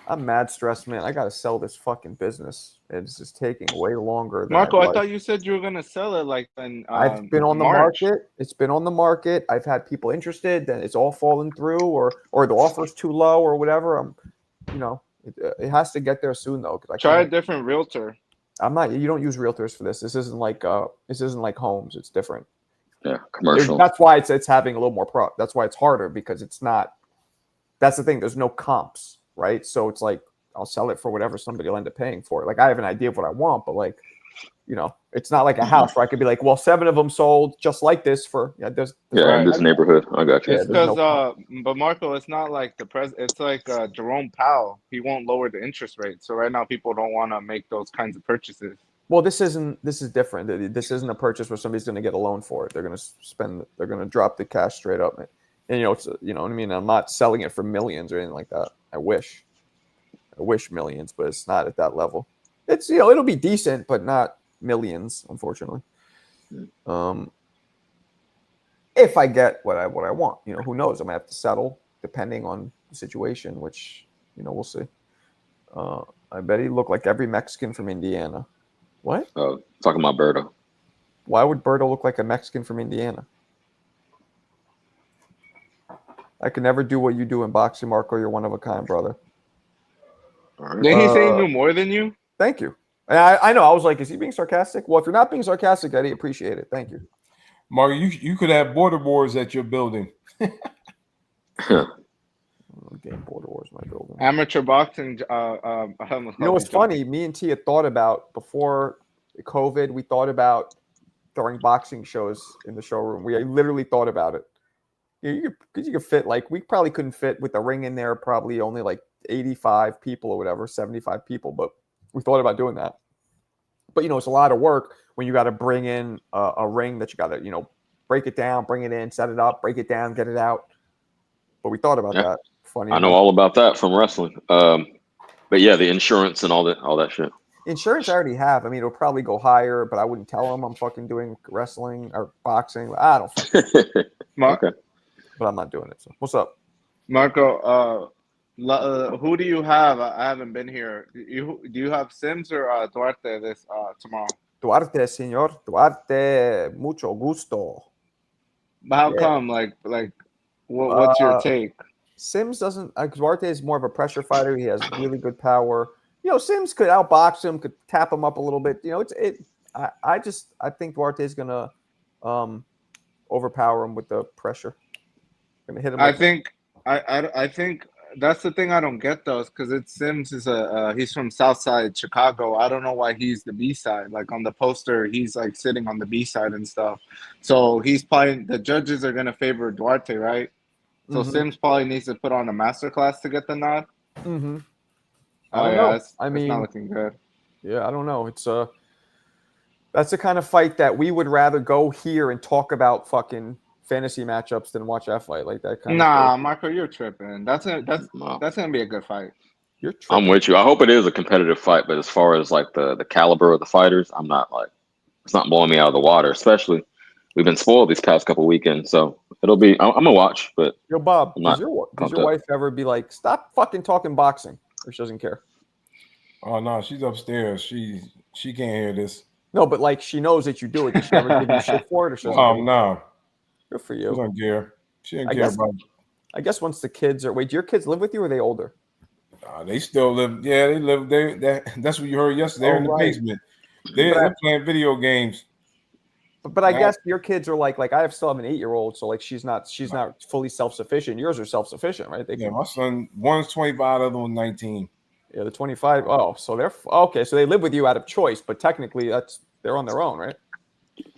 I'm mad stressed, man. I gotta sell this fucking business. It's just taking way longer than Marco, I'd I like. thought you said you were gonna sell it like in I've been on the March. market. It's been on the market. I've had people interested. Then it's all fallen through, or the offer's too low, or whatever. It has to get there soon though. Try a different realtor. I'm not. You don't use realtors for this. This isn't like homes. It's different. Yeah, commercial. That's why it's having a little more That's why it's harder because it's not. That's the thing. There's no comps, right? So it's like I'll sell it for whatever somebody will end up paying for it. Like I have an idea of what I want, but like, it's not like a house where I could be like, well, 7 of them sold just like this for in this neighborhood. I got you. It's because but Marco, it's not like the It's like Jerome Powell. He won't lower the interest rate. So right now people don't want to make those kinds of purchases. Well, this is different. This isn't a purchase where somebody's going to get a loan for it. They're going to drop the cash straight up. And it's, you know what I mean? I'm not selling it for millions or anything like that. I wish millions, but it's not at that level. It's, it'll be decent, but not millions, unfortunately. If I get what I want, who knows? I might have to settle depending on the situation, which, we'll see. I bet he looked like every Mexican from Indiana. What? Oh, talking about Berto. Why would Berto look like a Mexican from Indiana? I can never do what you do in boxing, Marco. You're one of a kind, brother. Right. Didn't he say he knew more than you? Thank you. I know. I was like, is he being sarcastic? Well, if you're not being sarcastic, Eddie, appreciate it. Thank you. Mark, you could have border wars at your building. Game border wars my building. Amateur boxing. What's funny? Me and Tia thought about before COVID. We thought about throwing boxing shows in the showroom. We literally thought about it. You could fit we probably couldn't fit with the ring in there. Probably only like 85 people or whatever, 75 people. But we thought about doing that. But it's a lot of work when you got to bring in a ring that you got to break it down, bring it in, set it up, break it down, get it out. But we thought about that. Funny. I know all about that from wrestling. But yeah, the insurance and all that shit. Insurance I already have. I mean, it'll probably go higher, but I wouldn't tell them I'm fucking doing wrestling or boxing. I don't fucking Okay. But I'm not doing it. So what's up? Marco, who do you have? I haven't been here. Do you have Sims or Duarte this tomorrow? Duarte, señor. Duarte, mucho gusto. But how come? What's your take? Sims doesn't. Duarte is more of a pressure fighter. He has really good power. Sims could outbox him, could tap him up a little bit. I think Duarte is gonna overpower him with the pressure. Gonna hit him. I think that's the thing I don't get though, is because Sims is he's from Southside Chicago. I don't know why he's the B side. Like on the poster, he's like sitting on the B side and stuff. So he's probably the judges are gonna favor Duarte, right? So Sims probably needs to put on a masterclass to get the nod. Mm-hmm. I don't know. It's not looking good. Yeah, I don't know. It's that's the kind of fight that we would rather go here and talk about fucking fantasy matchups than watch that fight. Like that kind of Nah, Marco, you're tripping. That's gonna be a good fight. You're tripping. I'm with you. I hope it is a competitive fight, but as far as like the caliber of the fighters, I'm not it's not blowing me out of the water, especially we've been spoiled these past couple weekends, so it'll be. I'm gonna watch, but Yo, Bob, does your wife ever be like, "Stop fucking talking boxing," or she doesn't care? Oh no, she's upstairs. She can't hear this. No, but like she knows that you do it. Does she ever give you shit for it, or she doesn't? No. Good for She you. don't care. She didn't I care guess- about. I guess once the kids are wait, do your kids live with you or are they older? They still live. Yeah, they live. That's what you heard yesterday. They're in the right. basement. They're playing video games. But I Now- guess your kids are like I still have an 8-year-old, so like she's not fully self-sufficient. Yours are self-sufficient, right? They Yeah, can, my son, one's 25, the other one's 19. the 25. Oh, so they're okay. So they live with you out of choice, but technically they're on their own, right?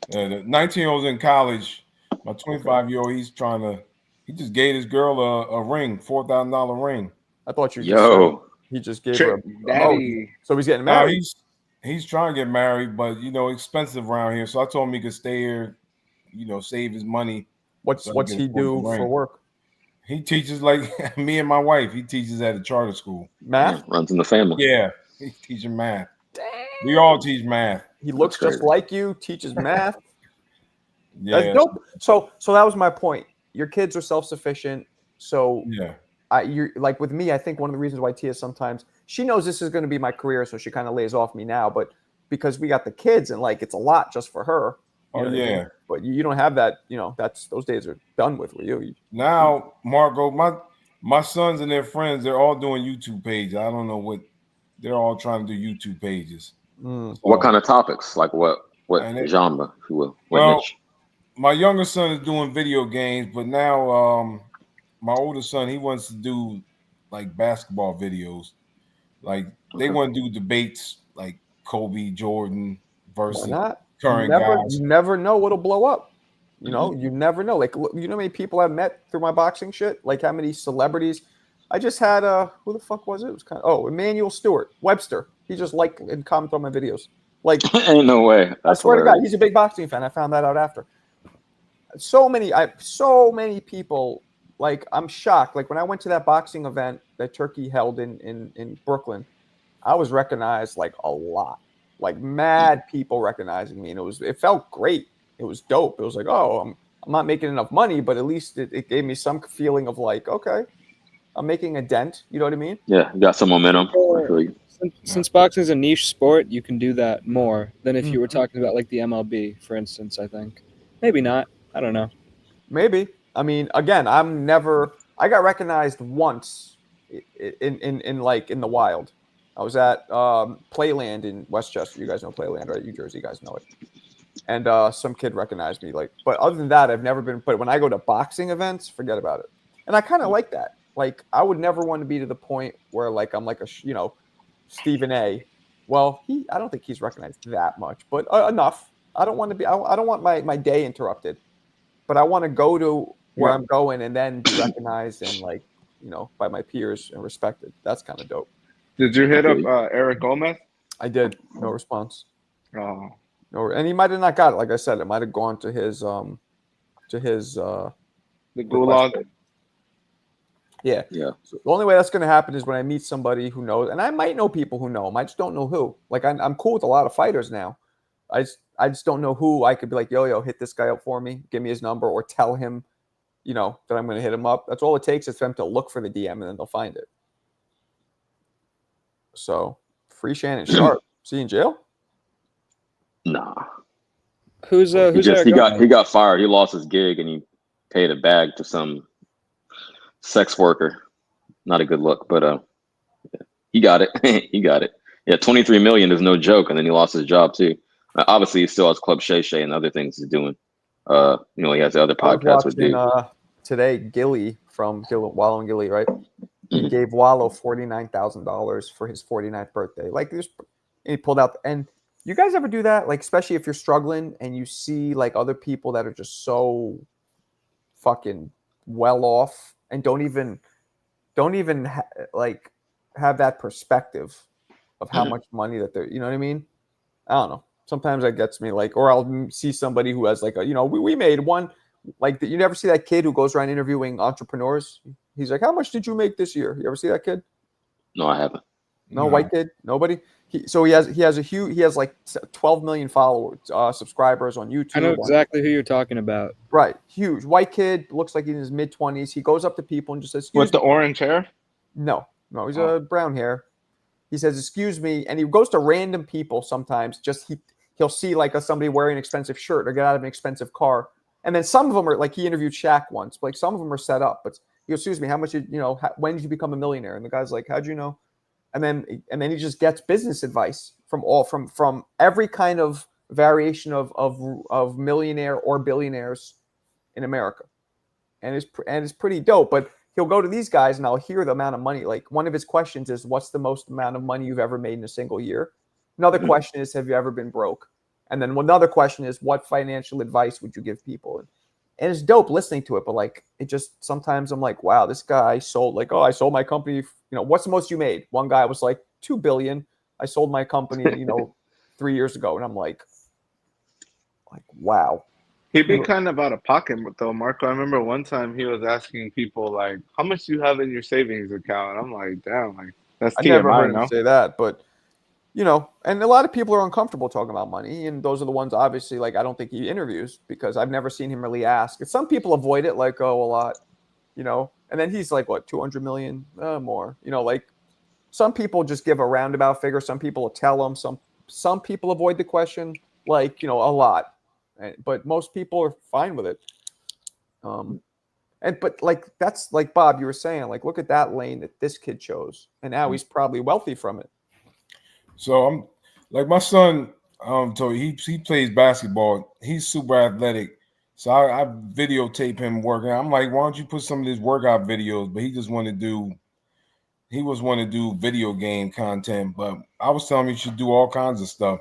The 19-year-old's in college. My 25-year-old, he just gave his girl a ring, $4,000 ring. I thought you just said Yo, he just gave her. Daddy. So he's getting No, married. he's trying to get married, but expensive around here. So I told him he could stay here, save his money. What's so I can he afford do the ring. for work? He teaches like me and my wife. He teaches at a charter school. Math. runs in the family. Yeah, he's teaching math. We all teach math. He looks That's just crazy. like you. Teaches math. Yeah, That's dope. So that was my point. Your kids are self-sufficient. So yeah. you're like with me, I think one of the reasons why Tia sometimes she knows this is going to be my career, so she kind of lays off me now. But because we got the kids and like it's a lot just for her. You know what I mean? But you don't have that. Those days are done with you. Now, Marco, my sons and their friends, they're all doing YouTube pages. I don't know what they're all trying to do YouTube pages. What kind of topics? Like what genre, if you will? What niche? My younger son is doing video games, but now my older son, he wants to do like basketball videos. Like they want to do debates like Kobe, Jordan versus current guys. You never know what'll blow up. You never know. Like, how many people I've met through my boxing shit? Like, how many celebrities? I just had who the fuck was it? It was Emmanuel Stewart Webster. He just liked and commented on my videos. Like, ain't no way. I swear to God, he's a big boxing fan. I found that out after. So many people. Like, I'm shocked. Like when I went to that boxing event that Turkey held in Brooklyn, I was recognized like a lot. Like mad people recognizing me, and it felt great. It was dope. It was like, oh, I'm not making enough money, but at least it gave me some feeling of like, okay, I'm making a dent. You know what I mean? Yeah, you got some momentum. I feel you. Since boxing is a niche sport, you can do that more than if you were talking about like the MLB, for instance. I think maybe not. I don't know. Maybe. I mean, again, I got recognized once in the wild. I was at Playland in Westchester. You guys know Playland, right? New Jersey, you guys know it. And some kid recognized me. But other than that, I've never been. But when I go to boxing events, forget about it. And I kind of like that. Like, I would never want to be to the point where like I'm like Stephen A. Well, I don't think he's recognized that much, but enough. I don't want to be. I don't want my day interrupted. But I want to go to where I'm going and then be recognized and by my peers and respected. That's kind of dope. Did you hit up Eric Gomez? I did. No response. Oh. No, and he might have not got it. Like I said, it might have gone to his the gulag. Yeah. So the only way that's going to happen is when I meet somebody who knows, and I might know people who know him. I just don't know who. Like I'm cool with a lot of fighters now. I just don't know who I could be like, yo, hit this guy up for me. Give me his number or tell him, that I'm going to hit him up. That's all it takes is for them to look for the DM and then they'll find it. So free Shannon Sharp. Is he in jail? Nah. Who's he got fired. He lost his gig and he paid a bag to some sex worker. Not a good look, but he got it. He got it. Yeah, 23 million is no joke, and then he lost his job too. Obviously, he still has Club Shay Shay and other things he's doing. He has the other podcasts with dude. Today, Gilly from Wallow and Gilly, right? He gave Wallow $49,000 for his 49th birthday. Like this, he pulled out. And you guys ever do that? Like, especially if you're struggling and you see like other people that are just so fucking well off and don't even have that perspective of how much money that they're. You know what I mean? I don't know. Sometimes that gets me or I'll see somebody who has we made one. Like, you never see that kid who goes around interviewing entrepreneurs? He's like, how much did you make this year? You ever see that kid? No, I haven't. No, white kid? Nobody? He has like 12 million followers, subscribers on YouTube. I know exactly who you're talking about. Right. Huge. White kid, looks like he's in his mid-20s. He goes up to people and just says, with the orange hair? No, he's a brown hair. He says, excuse me. And he goes to random people sometimes. He'll see like somebody wearing an expensive shirt or get out of an expensive car. And then some of them are like he interviewed Shaq once. Like some of them are set up. But he goes, excuse me, how much when did you become a millionaire? And the guy's like, how'd you know? And then he just gets business advice from every kind of variation of millionaire or billionaires in America, and it's pretty dope. But he'll go to these guys and I'll hear the amount of money. Like one of his questions is, "What's the most amount of money you've ever made in a single year?" Another question is, "Have you ever been broke?" And then another question is, "What financial advice would you give people?" And it's dope listening to it, but like it just sometimes I'm like, wow, this guy sold I sold my company. What's the most you made? One guy was like $2 billion. I sold my company, 3 years ago, and I'm like, wow. He'd be kind of out of pocket though, Marco. I remember one time he was asking people like, "How much do you have in your savings account?" I'm like, "Damn, like that's I never heard TMI, him no?" say that, but and a lot of people are uncomfortable talking about money, and those are the ones obviously like I don't think he interviews because I've never seen him really ask. And some people avoid it, like a lot, and then he's like, what, 200 million more, like some people just give a roundabout figure. Some people will tell them. Some people avoid the question, like a lot, but most people are fine with it. But like that's like Bob, you were saying, like look at that lane that this kid chose, and now he's probably wealthy from it. So I'm like my son. So he plays basketball. He's super athletic. So I videotape him working. I'm like, why don't you put some of his workout videos? But he just want to do. He was want to do video game content. But I was telling him he should do all kinds of stuff.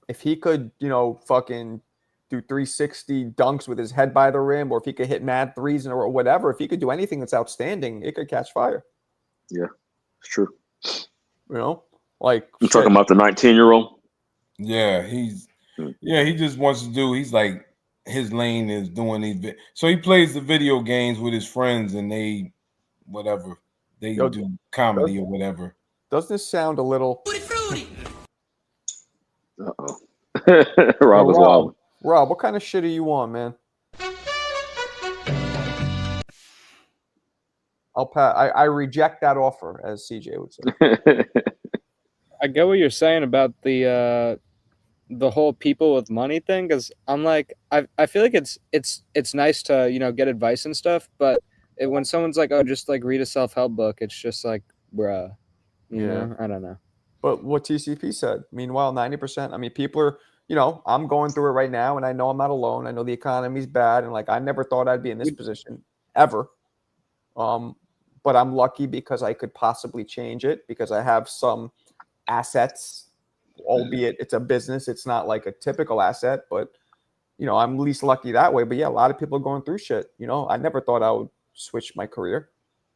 If he could, fucking do 360 dunks with his head by the rim, or if he could hit mad threes or whatever, if he could do anything that's outstanding, it could catch fire. Yeah, it's true. Like I'm talking about the 19-year-old. Yeah, he just wants to do. He's like his lane is doing these. So he plays the video games with his friends, and they do comedy or whatever. Doesn't this sound a little? Uh-oh. Rob was wild. Rob, what kind of shit are you on, man? I reject that offer, as CJ would say. I get what you're saying about the whole people with money thing, because I'm like, I feel like it's nice to get advice and stuff, but when someone's like, oh, just like read a self-help book, it's just like, bruh, you know, I don't know. But what TCP said, meanwhile, 90%. I mean, people are, I'm going through it right now, and I know I'm not alone. I know the economy's bad, and like I never thought I'd be in this position ever. But I'm lucky because I could possibly change it because I have some assets, albeit it's a business. It's not like a typical asset, but I'm least lucky that way. But yeah, a lot of people are going through shit. I never thought I would switch my career,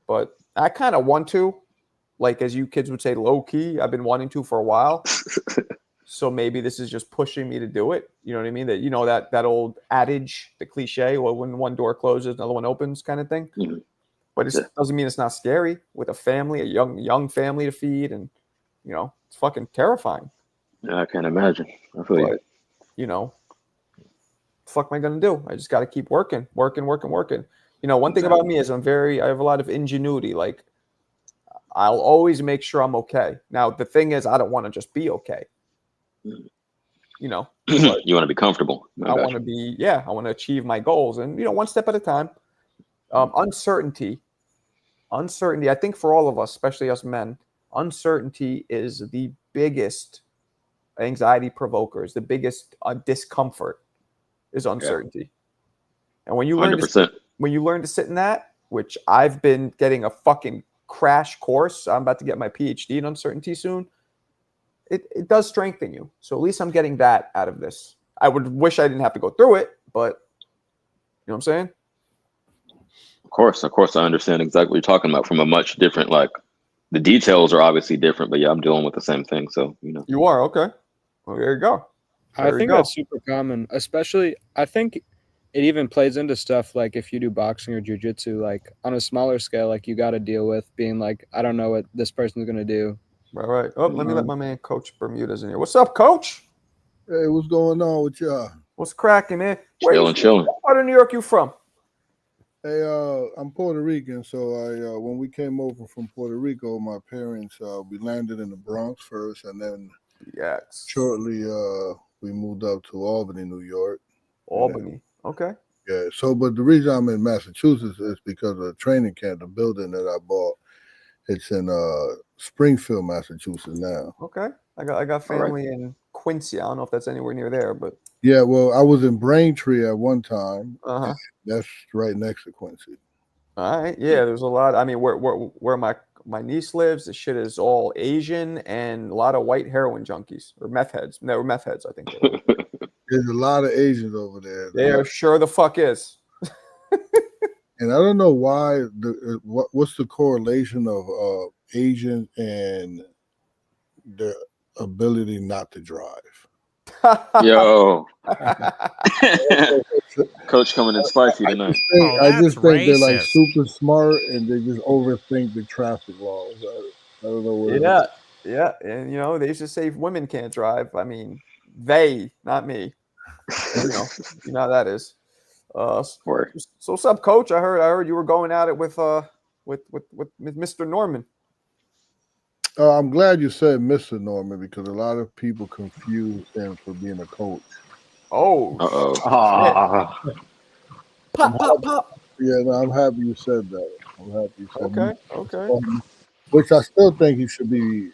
but I kind of want to, like, as you kids would say, low key. I've been wanting to for a while. So maybe this is just pushing me to do it. You know what I mean? That old adage, the cliche, well, when one door closes, another one opens kind of thing. Mm-hmm. But it doesn't mean it's not scary with a family, a young family to feed. And, it's fucking terrifying. Yeah, I can't imagine. I feel you. What the fuck am I going to do? I just got to keep working. One thing about me is I have a lot of ingenuity. Like, I'll always make sure I'm okay. Now, the thing is, I don't want to just be okay. you want to be comfortable. I want to achieve my goals. And, one step at a time. Uncertainty, I think for all of us, especially us men, uncertainty is the biggest anxiety provoker, is the biggest discomfort is uncertainty. Yeah. And when you learn to sit in that, which I've been getting a fucking crash course, I'm about to get my PhD in uncertainty soon, it does strengthen you. So at least I'm getting that out of this. I would wish I didn't have to go through it, but you know what I'm saying? Of course, I understand exactly what you're talking about from a much different, like, the details are obviously different, but yeah, I'm dealing with the same thing. So, You are, okay. Well, there you go. I think that's super common, especially, I think it even plays into stuff like if you do boxing or jiu-jitsu, like on a smaller scale, like you got to deal with being like, I don't know what this person's going to do. All right. Oh, let me let my man Coach Bermuda's in here. What's up, Coach? Hey, what's going on with y'all? What's cracking, man? Chilling. What part of New York you from? Hey, I'm Puerto Rican, so I when we came over from Puerto Rico, my parents we landed in the Bronx first, and then shortly we moved up to Albany, New York. Albany, okay. Yeah. So, but the reason I'm in Massachusetts is because of the training camp, the building that I bought. It's in Springfield, Massachusetts now. Okay. I got family in Quincy. I don't know if that's anywhere near there, but Yeah, well, I was in Braintree at one time. uh-huh. That's right next to Quincy. All right. Yeah, there's a lot. I mean, where my niece lives, the shit is all Asian and a lot of white heroin junkies or meth heads. No, meth heads, I think they were. There's a lot of Asians over there. There sure the fuck is. And I don't know why. What's the correlation of Asians and their ability not to drive? Yo, Coach coming in spicy tonight. I just think they're like super smart and they just overthink the traffic laws. I don't know what. Yeah, yeah, and you know they used to say women can't drive. I mean, they, not me. You know how that is. So what's up, Coach? I heard you were going at it with Mr. Norman. I'm glad you said Mr. Norman because a lot of people confuse him for being a coach. Oh, pop. Yeah, no, I'm happy you said that. I'm happy you said that. Okay. Which I still think he should be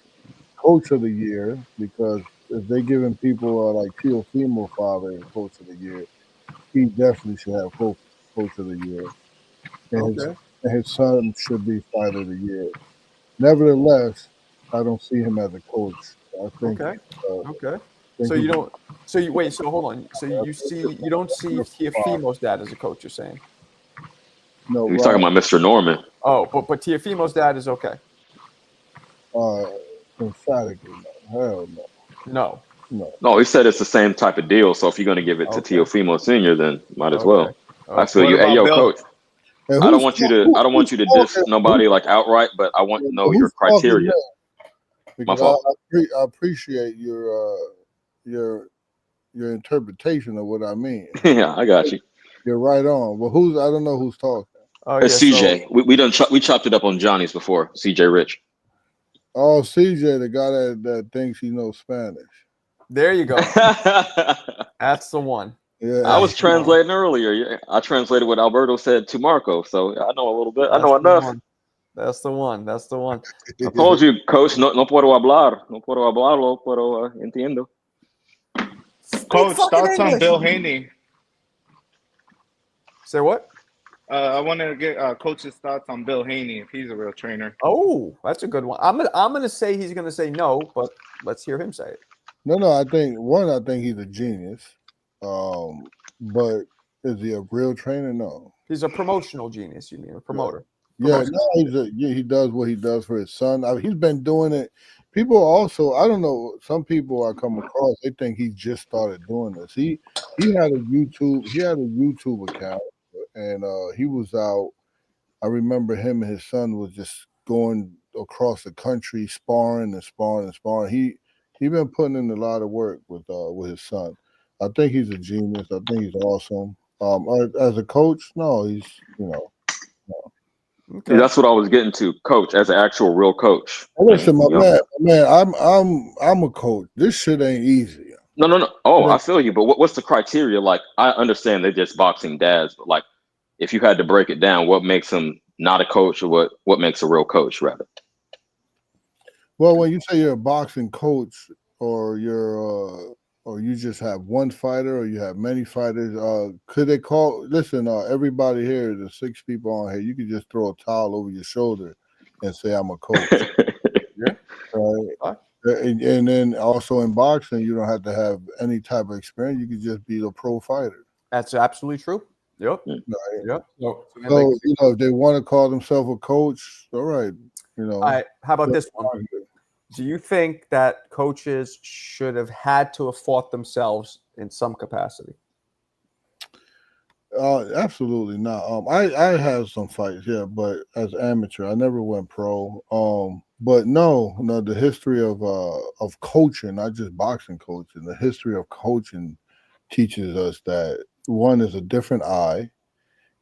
coach of the year because if they're giving people like Teofimo Father coach of the year, he definitely should have coach of the year. And his son should be fighter of the year. Nevertheless, I don't see him as a coach. I think. Okay. So you don't. So you wait. So hold on. So you don't see Teofimo's dad as a coach. You're saying? No. He's talking about Mr. Norman. Oh, but Teofimo's dad is okay. Emphatically, no. Hell no. No, he said it's the same type of deal. So if you're going to give it to Teofimo Senior, then might as well. I feel you. Hey, yo, Coach. I don't want you to diss nobody like outright, but I want to know your criteria. My fault. I appreciate your interpretation of what I mean. Yeah, I got you. You're right on. Well, I don't know who's talking. It's CJ. We chopped it up on Johnny's before. CJ Rich. Oh, CJ, the guy that thinks he knows Spanish. There you go. That's the one. Yeah, I was translating earlier. I translated what Alberto said to Marco, so I know a little bit. I know enough. That's the one. I told you, Coach, no puedo hablar. No puedo hablarlo, pero entiendo. Coach, thoughts on Bill Haney? Say what? I wanted to get Coach's thoughts on Bill Haney if he's a real trainer. Oh, that's a good one. I'm gonna say he's gonna say no, but let's hear him say it. No. I think he's a genius. But is he a real trainer? No. He's a promotional genius. You mean a promoter? Yeah, he does what he does for his son. I mean, he's been doing it. People also, I don't know, some people I come across, they think he just started doing this. He had a YouTube account, and he was out. I remember him and his son was just going across the country sparring. He been putting in a lot of work with his son. I think he's a genius. I think he's awesome. As a coach, no, he's no. Okay. That's what I was getting to, Coach, as an actual real coach. Listen, man, I'm a coach. This shit ain't easy. No. Oh, I feel you. But what's the criteria? Like, I understand they're just boxing dads, but like, if you had to break it down, what makes him not a coach, or what makes a real coach, rather? Well, when you say you're a boxing coach, or you just have one fighter, or you have many fighters, could they call? Listen, everybody here, the 6 people on here, you could just throw a towel over your shoulder and say, "I'm a coach." Yeah. Right. And then also in boxing, you don't have to have any type of experience. You could just be a pro fighter. That's absolutely true. Yep. Right. Yep. So if they want to call themselves a coach, all right. All right. How about this one? Do you think that coaches should have had to have fought themselves in some capacity? Absolutely not. I had some fights, yeah, but as amateur, I never went pro. But no, the history of coaching, not just boxing coaching, the history of coaching teaches us that one is a different eye,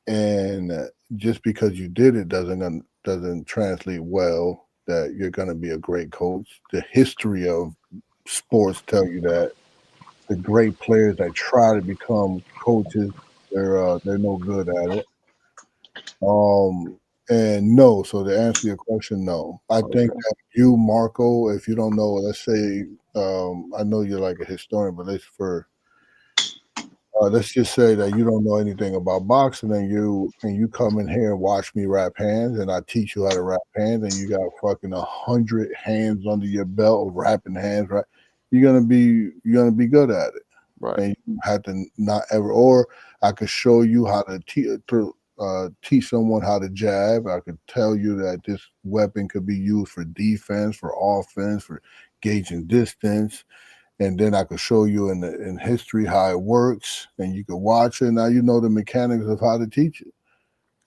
and just because you did it doesn't translate well that you're going to be a great coach. The history of sports tell you that the great players that try to become coaches They're no good at it. And no. So to answer your question, no. I think that you, Marco, if you don't know, let's say, I know you're like a historian, but let's just say that you don't know anything about boxing, and you come in here and watch me wrap hands, and I teach you how to wrap hands, and you got fucking 100 hands under your belt of wrapping hands, right? You're gonna be good at it, Right. and you have to not ever. Or I could show you how to teach someone how to jab. I could tell you that this weapon could be used for defense, for offense, for gauging distance. And then I could show you in history how it works, and you could watch it. Now you know the mechanics of how to teach it,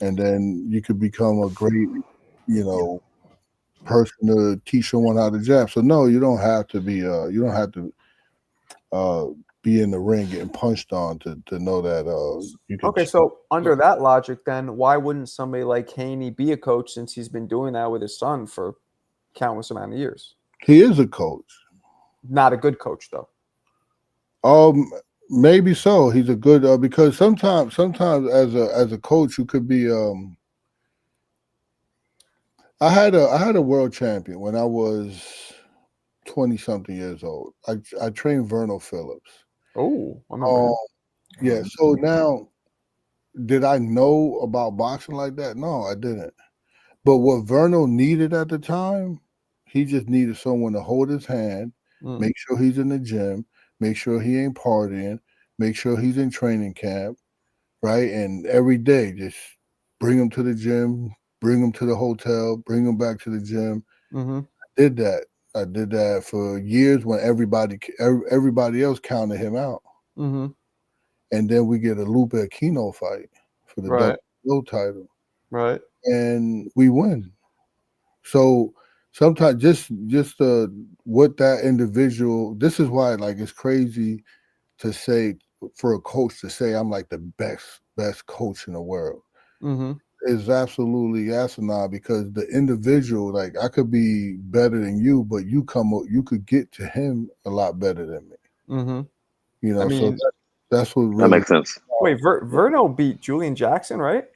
and then you could become a great, person to teach someone how to jab. So no, you don't have to be. You don't have to be in the ring getting punched on to know that you can. Okay, so under that logic, then why wouldn't somebody like Haney be a coach since he's been doing that with his son for countless amount of years? He is a coach. Not a good coach, though. Maybe so. He's a good because sometimes as a coach you could be. I had a world champion when I was 20-something years old. I trained Verno Phillips. Oh, I remember. Yeah. So now, did I know about boxing like that? No, I didn't. But what Verno needed at the time, he just needed someone to hold his hand, make sure he's in the gym, make sure he ain't partying, make sure he's in training camp, right? And every day, just bring him to the gym, bring him to the hotel, bring him back to the gym. Mm-hmm. I did that for years when everybody else counted him out. Mm-hmm. And then we get a Lupe Aquino fight for the WBO title. Right. And we win. So sometimes just what that individual, this is why like it's crazy to say for a coach to say I'm like the best coach in the world. Mm-hmm. Is absolutely asinine because the individual, like I could be better than you, but you could get to him a lot better than me. Mm-hmm. You know, I mean, so that's what really That makes sense. Wait, Verno beat Julian Jackson, right?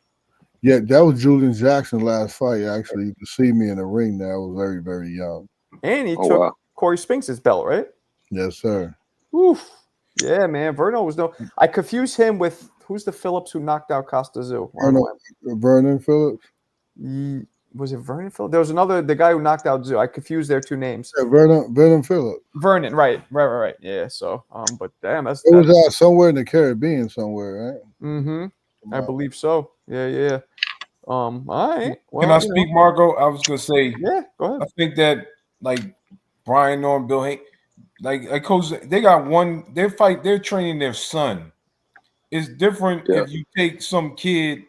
Yeah, that was Julian Jackson last fight. Actually, you can see me in the ring there. I was very, very young. And he took Corey Spinks' belt, right? Yes, sir. Oof. Yeah, man. Verno was no. I confuse him with who's the Phillips who knocked out Costa Zoo? Vernon Phillips. Was it Vernon Phillips? There was the guy who knocked out Zoo. I confused their two names. Yeah, Vernon Phillips. Vernon, right. Yeah. So, but damn, it was somewhere in the Caribbean, somewhere, right? Mm-hmm. I believe so. Yeah. All right. Well, can I speak, Marco? I was gonna say, yeah, go ahead. I think that like Brian Norm, Bill Hank, like coach, they got one. They're training their son. It's different if you take some kid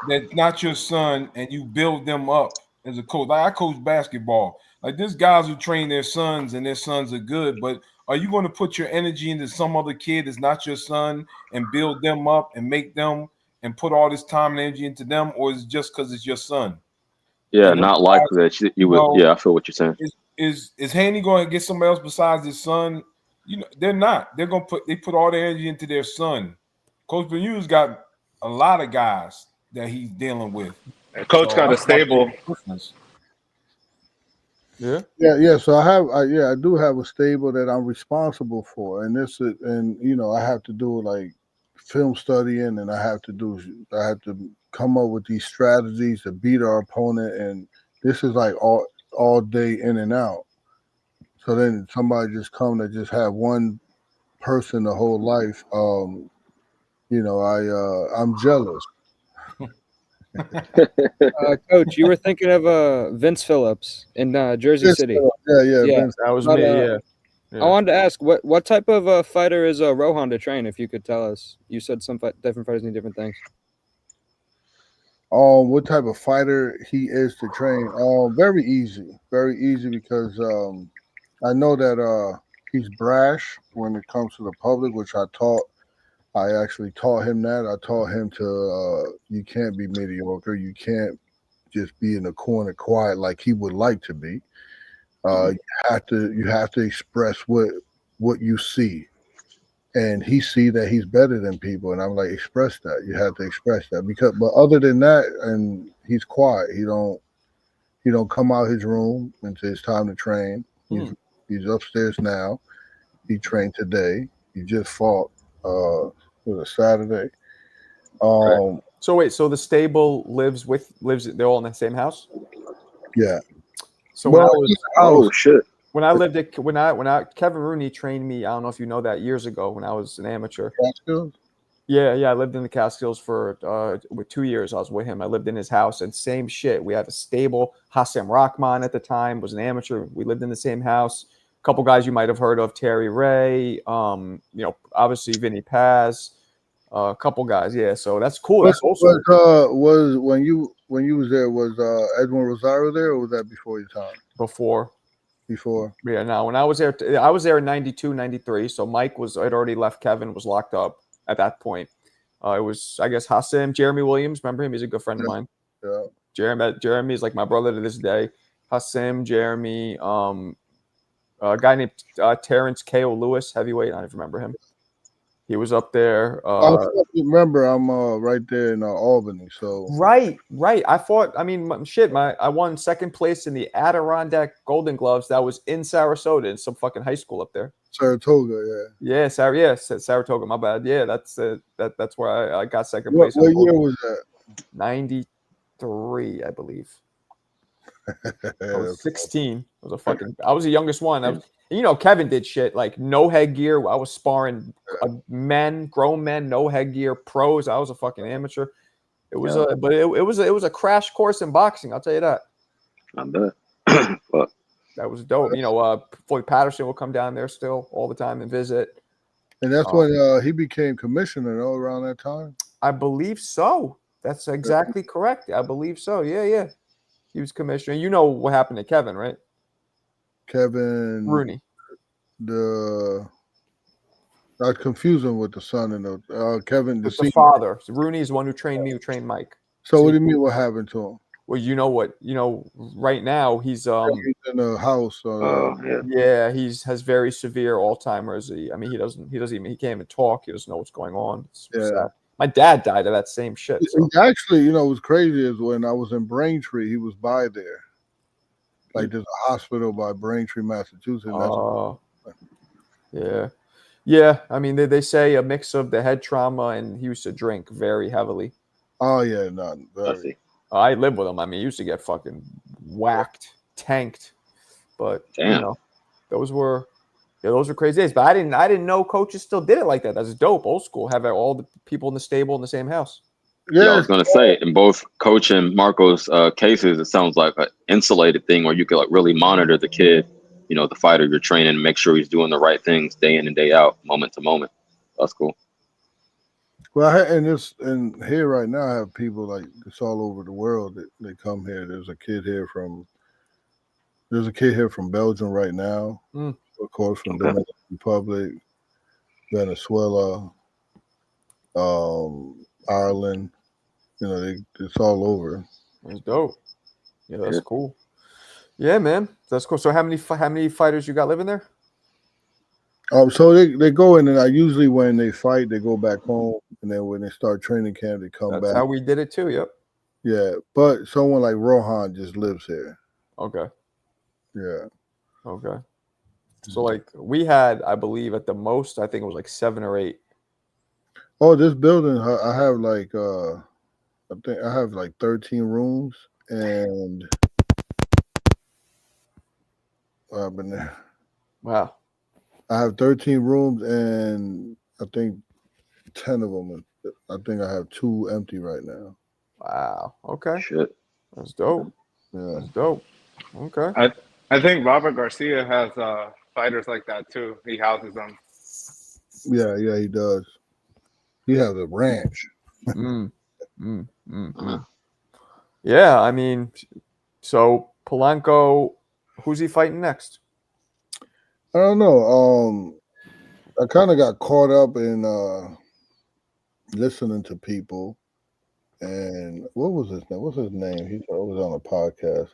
that's not your son and you build them up as a coach. Like I coach basketball. Like there's guys who train their sons and their sons are good, but are you going to put your energy into some other kid that's not your son and build them up and make them and put all this time and energy into them, or is it just because it's your son? Yeah, not likely that you would. Yeah, I feel what you're saying. Is Haney going to get somebody else besides his son? You know, they're not. They put all their energy into their son. Coach Benu's got a lot of guys that he's dealing with. Coach got a stable. Yeah. So I do have a stable that I'm responsible for, and I have to do like film studying, and I have to come up with these strategies to beat our opponent, and this is like all day in and out. So then somebody just come to just have one person the whole life. I'm jealous. Coach, you were thinking of Vince Phillips in Jersey City. Yeah. Vince, that was me. Yeah. I wanted to ask what type of fighter is Rohan to train? If you could tell us, you said some different fighters need different things. What type of fighter he is to train? Very easy because I know that he's brash when it comes to the public, which I actually taught him that. I taught him to you can't be mediocre. You can't just be in the corner quiet like he would like to be. You have to express what you see. and he see that he's better than people, and I'm like, express that. You have to express that but other than that, and he's quiet. He don't come out his room until it's time to train. He's upstairs now. He trained today. He just fought. Was it Saturday? Right. So wait, so the stable lives. They're all in the same house. Yeah. So when I was shit. when I lived at when I Kevin Rooney trained me. I don't know if you know that, years ago when I was an amateur. Catskills? Yeah, I lived in the Catskills for with 2 years. I was with him. I lived in his house, and same shit. We had a stable. Hassam Rahman at the time was an amateur. We lived in the same house. A couple guys you might have heard of: Terry Ray. Obviously Vinny Paz. A couple guys. Yeah, so that's cool. That's also Was when you was there, was Edwin Rosario there, or was that before your time? before. Yeah, no, when I was there in 92, 93. So Mike had already left. Kevin was locked up at that point. It was, I guess, Hassan, Jeremy Williams. Remember him? He's a good friend of mine. Yeah. Jeremy is like my brother to this day. Hassan, Jeremy, a guy named Terrence K.O. Lewis, heavyweight. I don't remember him. He was up there. I remember I'm right there in Albany. So Right. I fought. I mean, I won second place in the Adirondack Golden Gloves. That was in Sarasota, in some fucking high school up there. Saratoga, yeah. Saratoga. My bad. Yeah, that's where I got second What place. year was that? 93, I believe. I was That's 16. I was the youngest one. Kevin did shit like no headgear. I was sparring grown men, no headgear, pros. I was a fucking amateur. It was it was a crash course in boxing. I'll tell you that. I bet. Fuck. That was dope. Floyd Patterson will come down there still all the time and visit. And that's when he became commissioner, around that time? I believe so. That's exactly correct. I believe so. Yeah. He was commissioner. You know what happened to Kevin, right? Kevin Rooney. I was confusing with the son and Kevin. The father. So Rooney is the one who trained me, who trained Mike. So what do you mean? What happened to him? Well, right now he's in a house. Has very severe Alzheimer's. He can't even talk. He doesn't know what's going on. It's sad. My dad died of that same shit. So. Actually, what's crazy is when I was in Braintree, he was by there. Like there's a hospital by Braintree, Massachusetts. Yeah. I mean, they say a mix of the head trauma, and he used to drink very heavily. Oh yeah, I lived with him. I mean, he used to get fucking whacked, tanked. But those were crazy days. But I didn't know coaches still did it like that. That's dope. Old school. Have all the people in the stable in the same house. Yeah, I was gonna say, in both Coach and Marco's cases, it sounds like an insulated thing where you could really monitor the kid, the fighter you're training, and make sure he's doing the right things day in and day out, moment to moment. That's cool. Well, and here right now, I have people like it's all over the world that they come here. There's a kid here from Belgium right now, of course, from Dominican Republic, Venezuela, Ireland. It's all over. That's dope. Yeah, that's cool. Yeah, man, that's cool. So how many fighters you got living there? So they go in, and I usually when they fight, they go back home, and then when they start training camp, they come back. That's how we did it too. Yep. Yeah, but someone like Rohan just lives here. Okay. Yeah. Okay. So like we had, I believe, at the most, I think it was like 7 or 8. Oh, this building, I have like I think I have like 13 rooms, and I've been there. Wow. I have 13 rooms, and I think 10 of them. I think I have 2 empty right now. Wow. Okay. Shit. That's dope. Yeah. That's dope. Okay. I think Robert Garcia has fighters like that too. He houses them. Yeah, he does. He has a ranch. Yeah, I mean, so Polanco, who's he fighting next? I don't know. I kind of got caught up in listening to people, and what was his name? What's his name? He was on a podcast.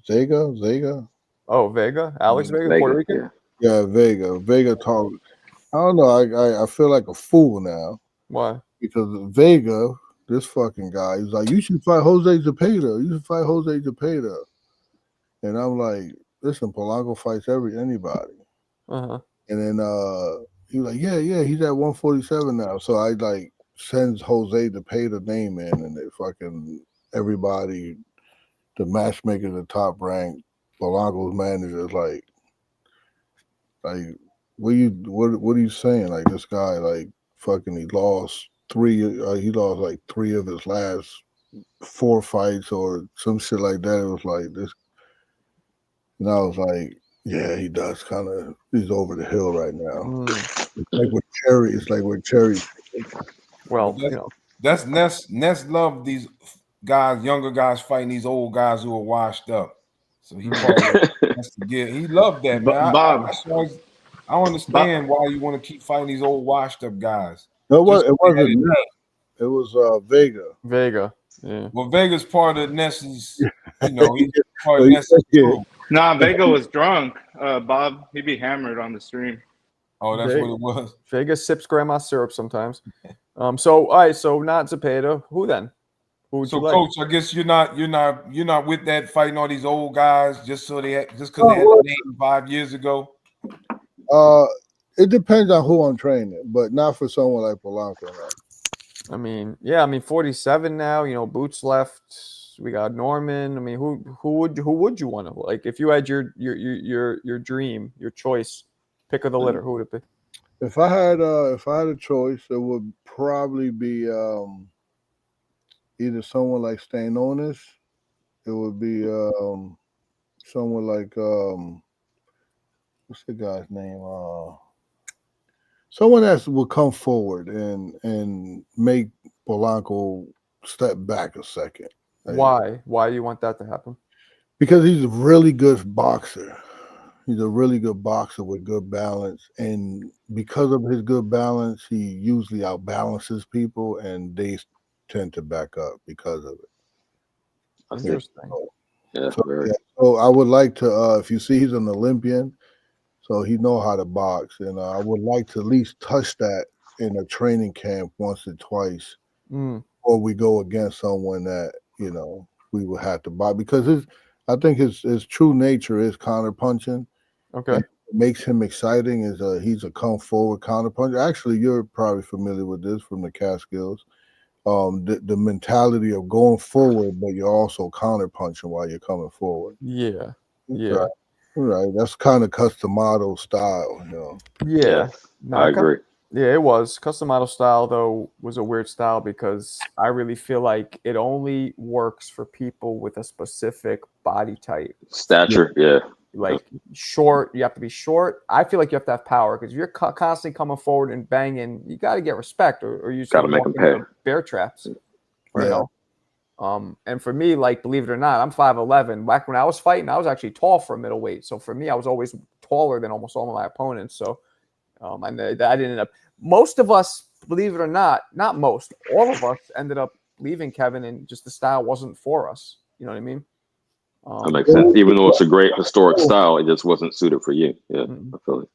Zayas. Oh, Vega, Alex Vega, Puerto Rican. Yeah, Vega talked. I don't know. I feel like a fool now Why? because Vega, this fucking guy, he's like, you should fight Jose Zepeda. You should fight Jose Zepeda. And I'm like, listen, Polanco fights anybody. Uh-huh. And then he was like, yeah, he's at 147 now. So I like sends Jose Zepeda name in, and they fucking everybody, the matchmaker, the top rank, Polanco's manager is like, what are you saying? Like this guy, like fucking, he lost like 3 of his last 4 fights or some shit like that. It was like this, and I was like, yeah, he does kind of. He's over the hill right now. It's like with Cherry. It's like with Cherry. Well, that's Ness loved these guys, younger guys fighting these old guys who are washed up. So he has to get. He loved that, man. Bob, I understand why you want to keep fighting these old washed up guys. No, it wasn't Ness. It was Vega. Vega. Yeah. Well, Vega's part of Ness's. He's part of Ness's crew. Nah, Vega was drunk. Bob, he'd be hammered on the stream. Oh, that's what it was. Vega sips grandma syrup sometimes. So all right, so not Zepeda. Who then? Who would you like? Coach, I guess you're not with that fighting all these old guys just because they had the name 5 years ago. It depends on who I'm training, but not for someone like Polanco. Right? I mean, 47 now. Boots left. We got Norman. I mean, who would you want to like if you had your dream, your choice, pick of the litter? Who would it be? If I had a choice, it would probably be either someone like Stanonis. It would be someone like what's the guy's name? Someone that would come forward and make Polanco step back a second. Why? Why do you want that to happen? Because he's a really good boxer. He's a really good boxer with good balance. And because of his good balance, he usually outbalances people, and they tend to back up because of it. That's interesting. So I would like to, if you see he's an Olympian, so he know how to box. And I would like to at least touch that in a training camp once or twice, or we go against someone that, we would have to box. Because I think his true nature is counter punching. Okay. What makes him exciting is he's a come forward counter puncher. Actually, you're probably familiar with this from the Catskills. The mentality of going forward, but you're also counter punching while you're coming forward. Yeah. Right. That's kind of Customato style, Yeah. I agree. Yeah, it was. Customato style, though, was a weird style because I really feel like it only works for people with a specific body type. Stature, yeah. Like short, you have to be short. I feel like you have to have power because if you're constantly coming forward and banging, you got to get respect, or you got to make them pay. Bear traps. And for me, like, believe it or not, I'm 5'11". Back when I was fighting, I was actually tall for a middleweight. So for me, I was always taller than almost all of my opponents. So and I didn't end up. Most of us, believe it or not most, all of us ended up leaving Kevin, and just the style wasn't for us. You know what I mean? That makes sense. Even though it's a great historic style, it just wasn't suited for you. Yeah, I feel it.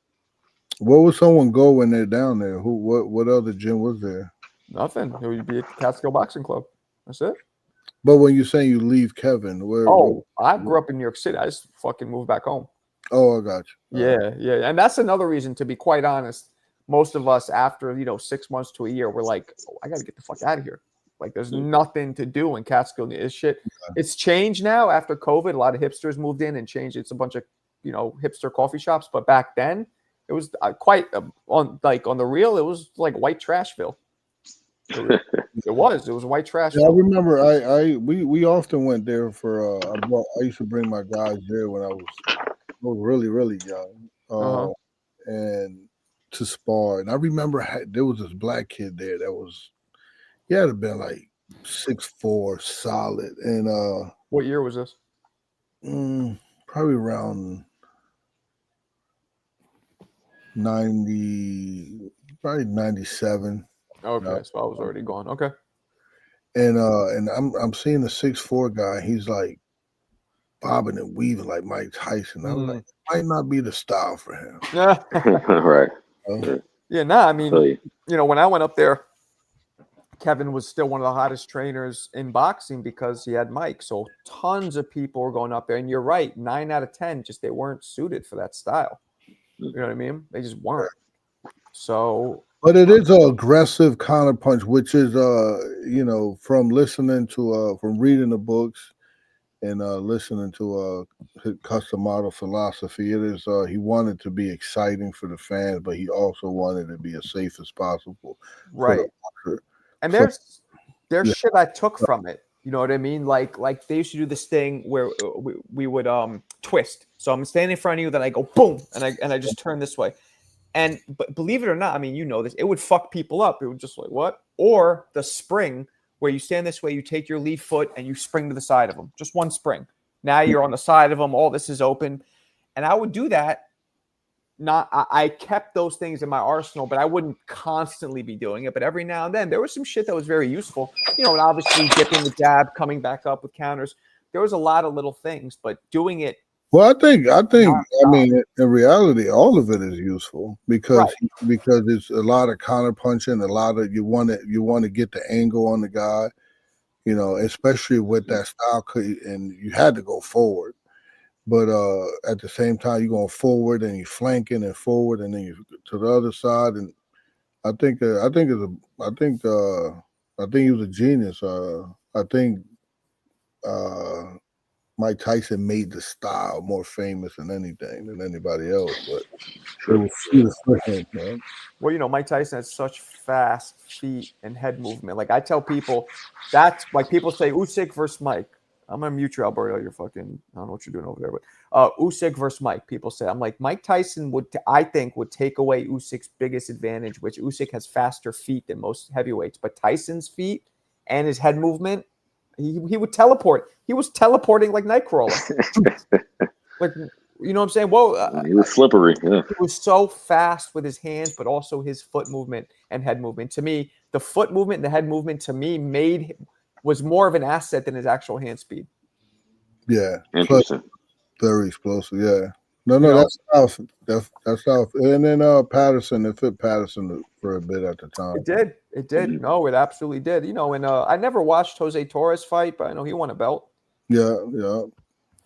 Where would someone go when they're down there? What other gym was there? Nothing. It would be at the Catskill Boxing Club. That's it. But when you're saying you leave Kevin, I grew up in New York City. I just fucking moved back home. Oh, I got you. Yeah. And that's another reason, to be quite honest. Most of us, after 6 months to a year, we're like, I got to get the fuck out of here. Like, there's nothing to do in Catskill. It's changed now after COVID. A lot of hipsters moved in and changed. It's a bunch of, hipster coffee shops. But back then, it was quite on the real. It was like white trashville. It was white trash. Yeah, I remember. We often went there for. I used to bring my guys there when I was really, really young, and to spar. And I remember there was this black kid there that was. He had to been like 6'4", solid. And what year was this? Probably around 90, probably 97. Okay, so I was already gone. Okay. And I'm seeing the 6'4" guy. He's like bobbing and weaving like Mike Tyson. I'm like, it might not be the style for him. Right. Yeah, nah, I mean, feel you. when I went up there, Kevin was still one of the hottest trainers in boxing because he had Mike. So tons of people were going up there. And you're right, 9 out of 10, just they weren't suited for that style. You know what I mean? They just weren't. So, But it is an aggressive counterpunch, which is from listening to from reading the books and listening to his custom model philosophy. It is he wanted to be exciting for the fans, but he also wanted to be as safe as possible. right. And there's shit I took from it. You know what I mean? Like they used to do this thing where we would twist. So I'm standing in front of you, then I go boom, and I just turn this way. And but believe it or not, I mean, this, it would fuck people up. It would just like, what? Or the spring where you stand this way, you take your lead foot and you spring to the side of them. Just one spring. Now you're on the side of them. All this is open. And I would do that. I kept those things in my arsenal, but I wouldn't constantly be doing it. But every now and then there was some shit that was very useful. And obviously dipping the jab, coming back up with counters. There was a lot of little things, but doing it. Well, I think I mean, in reality, all of it is useful because it's a lot of counter punching, a lot of you want to get the angle on the guy, especially with that style, and you had to go forward. But at the same time, you're going forward and you're flanking and forward, and then you to the other side. And I think he was a genius. I think Mike Tyson made the style more famous than anybody else. But it was for him, man. Well, Mike Tyson has such fast feet and head movement. Like I tell people, that's like people say Usyk versus Mike. I'm gonna mute you, Alberto. You're fucking. I don't know what you're doing over there, but Usyk versus Mike. People say I'm like Mike Tyson would take away Usyk's biggest advantage, which Usyk has faster feet than most heavyweights, but Tyson's feet and his head movement, he would teleport. He was teleporting like Nightcrawler. Like you know what I'm saying? Whoa, he was slippery. Yeah, he was so fast with his hands, but also his foot movement and head movement. To me, the foot movement and the head movement was more of an asset than his actual hand speed. Yeah, interesting. Very explosive. Yeah, that's South. That's South. And then Patterson, it fit Patterson for a bit at the time. It did. Mm-hmm. No, it absolutely did. And I never watched Jose Torres fight, but I know he won a belt. Yeah.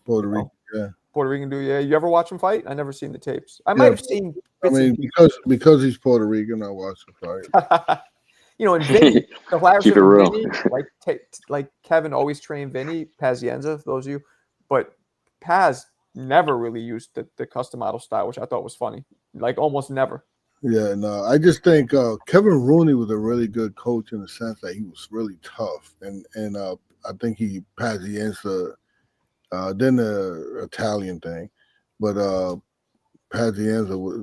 Puerto Rican. Yeah. Puerto Rican dude. Yeah. You ever watch him fight? I never seen the tapes. I might have seen. Because he's Puerto Rican, I watched the fight. And Vinny, the hilarious Keep it real. Vinny, like Kevin always trained Vinny Pazienza, for those of you, but Paz never really used the custom model style, which I thought was funny. Like almost never. Yeah, no, I just think Kevin Rooney was a really good coach in the sense that he was really tough, and I think he Pazienza, then the Italian thing, but Pazienza was,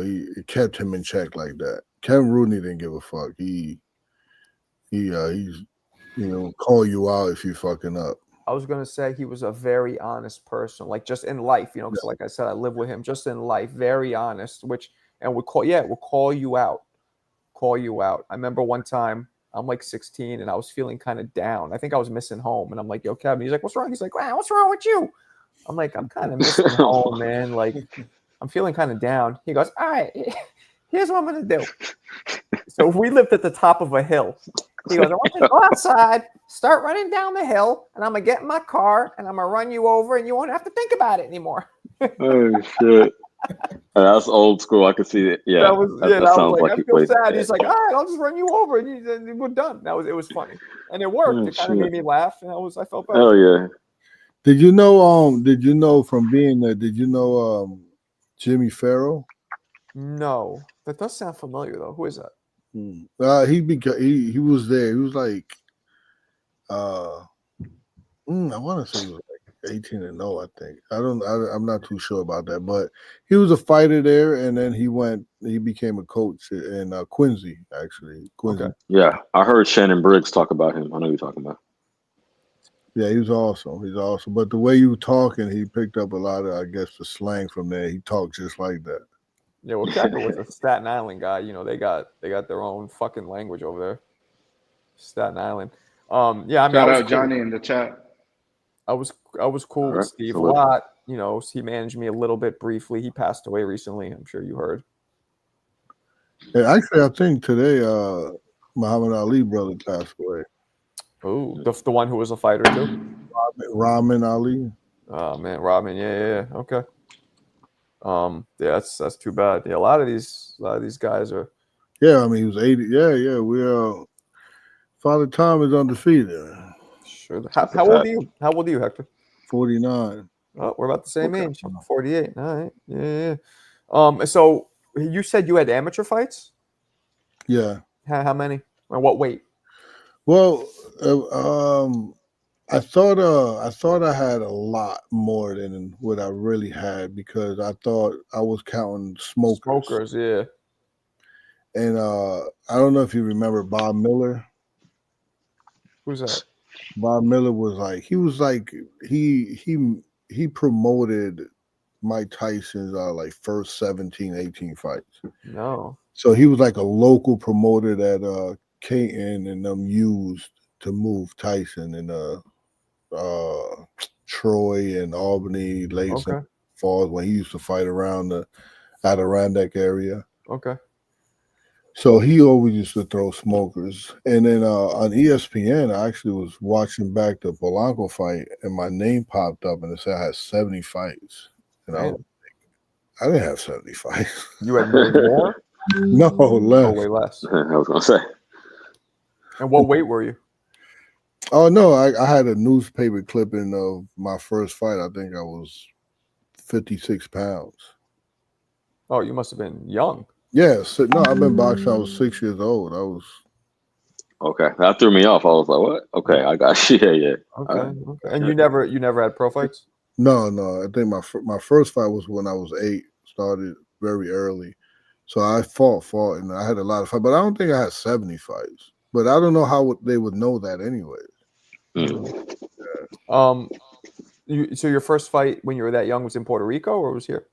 he kept him in check like that. Kevin Rooney didn't give a fuck. He's call you out if you fucking up. I was gonna say he was a very honest person, like just in life, because like I said, I live with him. Just in life, very honest. We'll call you out. Call you out. I remember one time I'm like 16 and I was feeling kind of down. I think I was missing home, and I'm like, "Yo, Kevin." He's like, "What's wrong?" He's like, "Wow, what's wrong with you?" I'm like, "I'm kind of missing home, man. Like, I'm feeling kind of down." He goes, "All right, here's what I'm gonna do." So we lived at the top of a hill. He goes, "I want you to go outside, start running down the hill, and I'm gonna get in my car and I'm gonna run you over, and you won't have to think about it anymore." Oh shit! That's old school. I could see it. Yeah, that sounds like I feel sad. He's like, "All right, I'll just run you over, and we're done." It was funny, and it worked. It kind of made me laugh, and I felt better. Oh yeah. Did you know from being there? Did you know Jimmy Farrow? No, that does sound familiar though. Who is that? He was there. He was like, I want to say he was like 18-0. I think I'm not too sure about that, but he was a fighter there, and then he became a coach in Quincy, actually. Quincy. Okay. Yeah, I heard Shannon Briggs talk about him. I know you're talking about. Yeah, he was awesome. He's awesome. But the way you were talking, he picked up a lot of, I guess, the slang from there. He talked just like that. Yeah, well, Kevin was a Staten Island guy. They got their own fucking language over there. Staten Island. Yeah, I mean, shout out Johnny in the chat. I was cool with Steve a lot. He managed me a little bit briefly. He passed away recently. I'm sure you heard. And actually, I think today, Muhammad Ali brother passed away. Oh, the one who was a fighter too. Rahman Ali. Oh man, Robin. Yeah. Okay. Yeah, that's too bad. Yeah, a lot of these guys are. Yeah, I mean, he was 80. Yeah. Father Tom is undefeated. Sure. That's a How old fact. are you? How old are you, Hector? 49. Oh, we're about the same Okay. age. 48. All right. Yeah. So you said you had amateur fights? Yeah. How many? And what weight? Well, I thought I had a lot more than what I really had because I thought I was counting smokers. Yeah. And I don't know if you remember Bob Miller. Who's that? Bob Miller was like he promoted Mike Tyson's like first 17, 18 fights. No. So he was like a local promoter that Caton and them used to move Tyson and Troy and Albany, Lakes Okay. and Falls when he used to fight around the Adirondack area. Okay. So he always used to throw smokers. And then on ESPN, I actually was watching back the Polanco fight, and my name popped up, and it said I had 70 fights. And I was like, I didn't have 70 fights. You had more? No, less. Oh, way less. I was gonna say. And what weight were you? Oh, no, I had a newspaper clipping of my first fight. I think I was 56 pounds. Oh, you must have been young. Yeah, so, no, I've been boxing. I was 6 years old. I was. Okay, that threw me off. I was like, "What? Okay, I got you." Yeah. Okay. Right. Okay. And you never had pro fights? No. I think my first fight was when I was 8. Started very early, so I fought, and I had a lot of fights. But I don't think I had 70 fights. But I don't know how they would know that anyway. So your first fight when you were that young was in Puerto Rico or was here?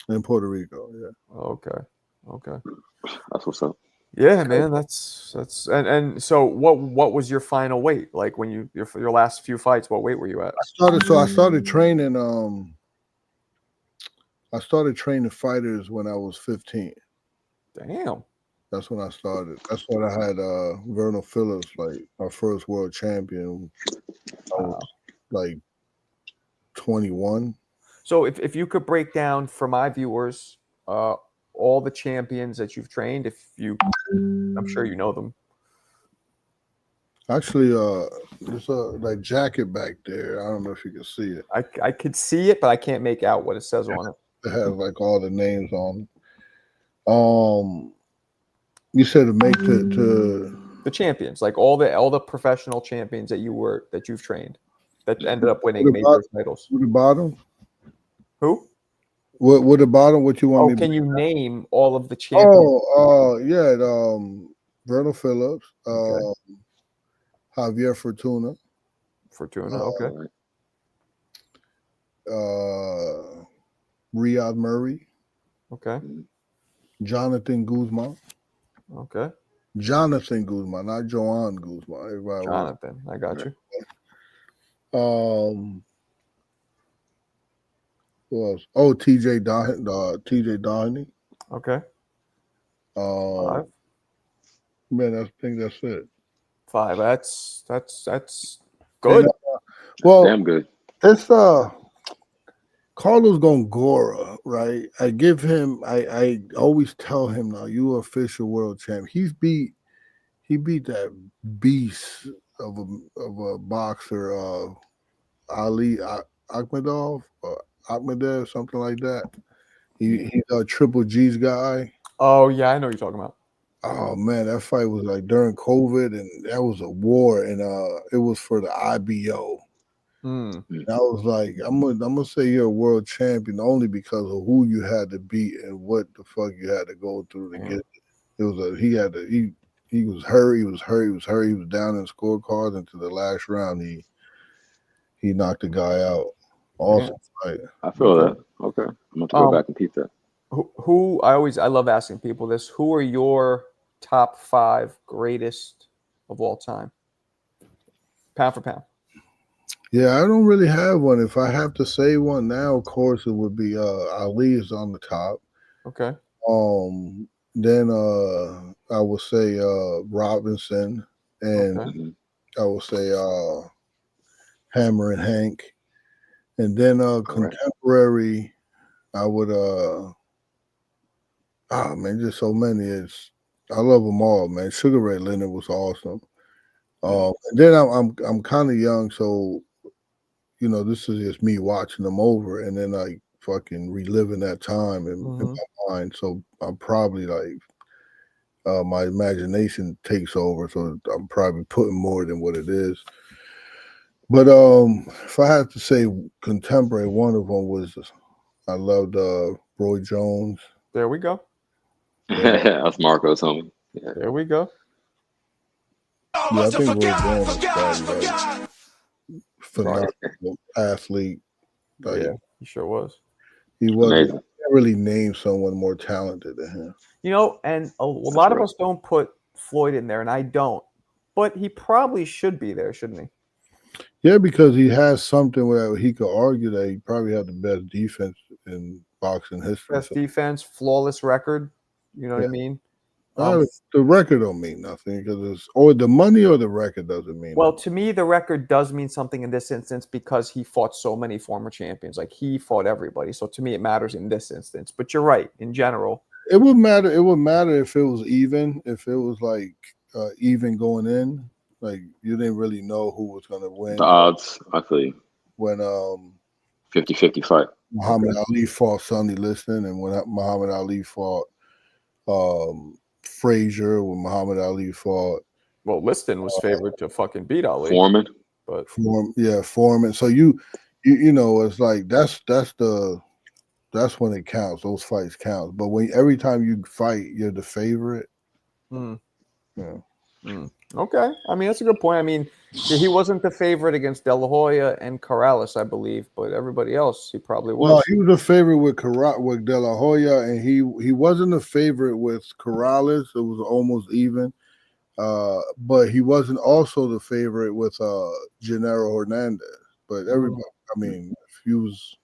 In Puerto Rico, yeah. Okay. That's what's up. Yeah, man. That's and so what was your final weight like when your last few fights? What weight were you at? I started training. I started training fighters when I was 15. Damn. That's when I started. That's when I had Verno Phillips, like our first world champion. I was like 21. So if you could break down for my viewers all the champions that you've trained, I'm sure you know them. Actually, there's a like jacket back there. I don't know if you can see it. I could see it, but I can't make out what it says on it. It has like all the names on it. You said to make to the champions, like all the professional champions that you've trained that ended up winning major titles. the bottom. Who? What the bottom? What you want me? Can you name all of the champions? Yeah, Verno Phillips, Javier Fortuna. Okay. Riyad Murray. Okay. Jonathan Guzman. Okay. Jonathan Guzman, not Joanne Guzman. Jonathan, I got you. Who else? Oh, TJ Doheny. Okay. 5. Man, I think that's it. 5. That's good. And, well, damn good. It's Carlos Gongora, right? I always tell him now, you official world champ. He beat that beast of a boxer, Ali Akhmedov or Akhmedev, something like that. He's a Triple G's guy. Oh yeah, I know what you're talking about. Oh man, that fight was like during COVID, and that was a war, and it was for the IBO. And I was like, I'm gonna say you're a world champion only because of who you had to beat and what the fuck you had to go through to get it. It was he was hurt, he was down in scorecards, and to the last round he knocked the guy out. Awesome fight. I feel that. Okay, I'm going to go back and peep that. Who I love asking people this. Who are your top 5 greatest of all time? Pound for pound. Yeah, I don't really have one. If I have to say one now, of course, it would be Ali is on the top. Okay. Then I would say Robinson, and Okay. Mhm. I would say Hammer and Hank, and then contemporary. I would man, just so many. I love them all, man. Sugar Ray Leonard was awesome. And then I'm kind of young, so this is just me watching them over, and then like fucking reliving that time in my mind. So I'm probably like my imagination takes over, so I'm probably putting more than what it is. But if I had to say contemporary, one of them was I loved Roy Jones. There we go. That's Marco's homie. Yeah. There we go. Yeah, I think Roy Jones was probably like phenomenal athlete. Like, Yeah, he sure was. he wasn't. Amazing. I can't really name someone more talented than him. And a lot of us don't put Floyd in there, and I don't. But he probably should be there, shouldn't he? Yeah, because he has something where he could argue that he probably had the best defense in boxing history. Best defense, flawless record. You know what I mean? The record don't mean nothing because or the money or the record doesn't mean. Well, nothing. to me, the record does mean something in this instance because he fought so many former champions. Like he fought everybody. So to me, it matters in this instance. But you're right. In general, it would matter. It would matter if it was even. If it was like even going in, like you didn't really know who was going to win. The odds, I feel you. When 50-50 fight. Muhammad Ali fought Sonny Liston, and when Muhammad Ali fought Frazier, when Muhammad Ali fought. Well, Liston was favored to fucking beat Ali. Foreman. But Foreman. So you know, it's like that's when it counts. Those fights count. But when every time you fight, you're the favorite. Okay. I mean, that's a good point. I mean, he wasn't the favorite against De La Hoya and Corrales, I believe, but everybody else, he probably was. Well, he was a favorite with De La Hoya, and he wasn't a favorite with Corrales. It was almost even. But he wasn't also the favorite with Gennaro Hernandez. But everybody, I mean, if you was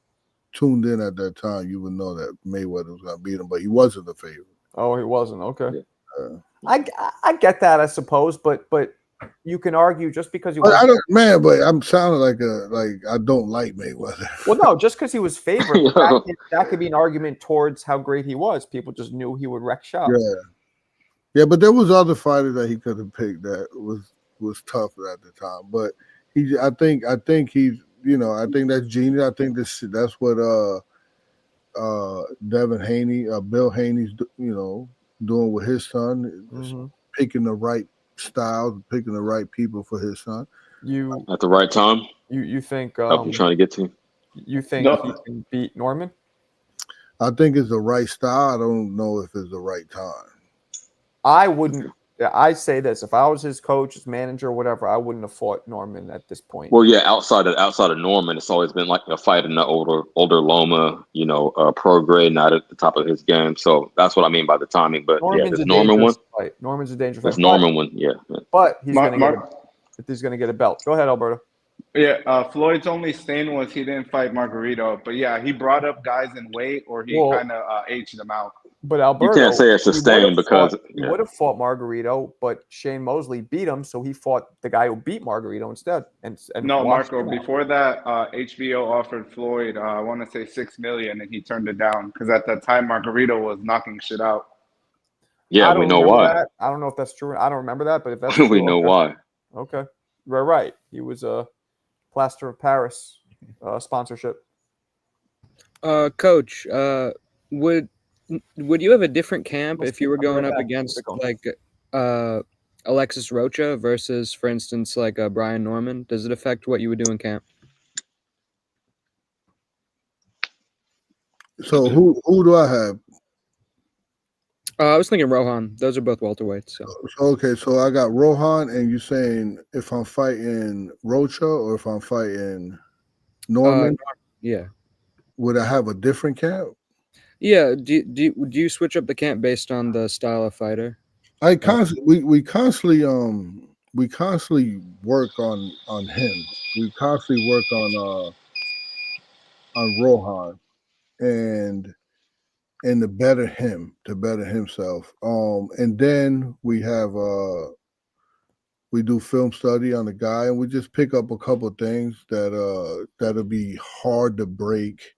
tuned in at that time, you would know that Mayweather was going to beat him, but he wasn't the favorite. Oh, he wasn't. Okay. I get that, I suppose, but you can argue just because but I'm sounding like I don't like Mayweather. Well, no, just because he was favored, that could be an argument towards how great he was. People just knew he would wreck shop. Yeah, but there was other fighters that he could have picked that was tougher at the time. But I think he's, I think that's genius. I think that's what Devin Haney, Bill Haney's, doing with his son, picking the right styles, picking the right people for his son. You at the right time. You think? I'm trying to get to. You think he can beat Norman? I think it's the right style. I don't know if it's the right time. I wouldn't. I say this: if I was his coach, his manager, whatever, I wouldn't have fought Norman at this point. Well, yeah, outside of Norman, it's always been like a fight in the older Loma, pro grade, not at the top of his game. So that's what I mean by the timing. But Norman's this Norman one. Fight. Norman's a dangerous. This Norman one, yeah. But he's going to get a belt. Go ahead, Alberto. Yeah, Floyd's only stain was he didn't fight Margarito, but yeah, he brought up guys in weight, or he kind of aged them out. But Alberto, you can't say it's sustained because he would have fought Margarito, but Shane Mosley beat him, so he fought the guy who beat Margarito instead. And no, Marco, before that, HBO offered Floyd, I want to say $6 million, and he turned it down because at that time Margarito was knocking shit out. Yeah, we know why. That. I don't know if that's true. I don't remember that, but if that's we true, know why. Okay, right. He was a Plaster of Paris sponsorship. Coach, would you have a different camp if you were going up against like Alexis Rocha versus, for instance, like Brian Norman? Does it affect what you would do in camp? So who do I have? I was thinking Rohan. Those are both welterweights. So. Okay, so I got Rohan, and you saying if I'm fighting Rocha or if I'm fighting Norman? Yeah. Would I have a different camp? Yeah. Do you switch up the camp based on the style of fighter? We constantly work on him. We constantly work on Rohan, and and to better him, to better himself. And then we have we do film study on the guy, and we just pick up a couple of things that that'll be hard to break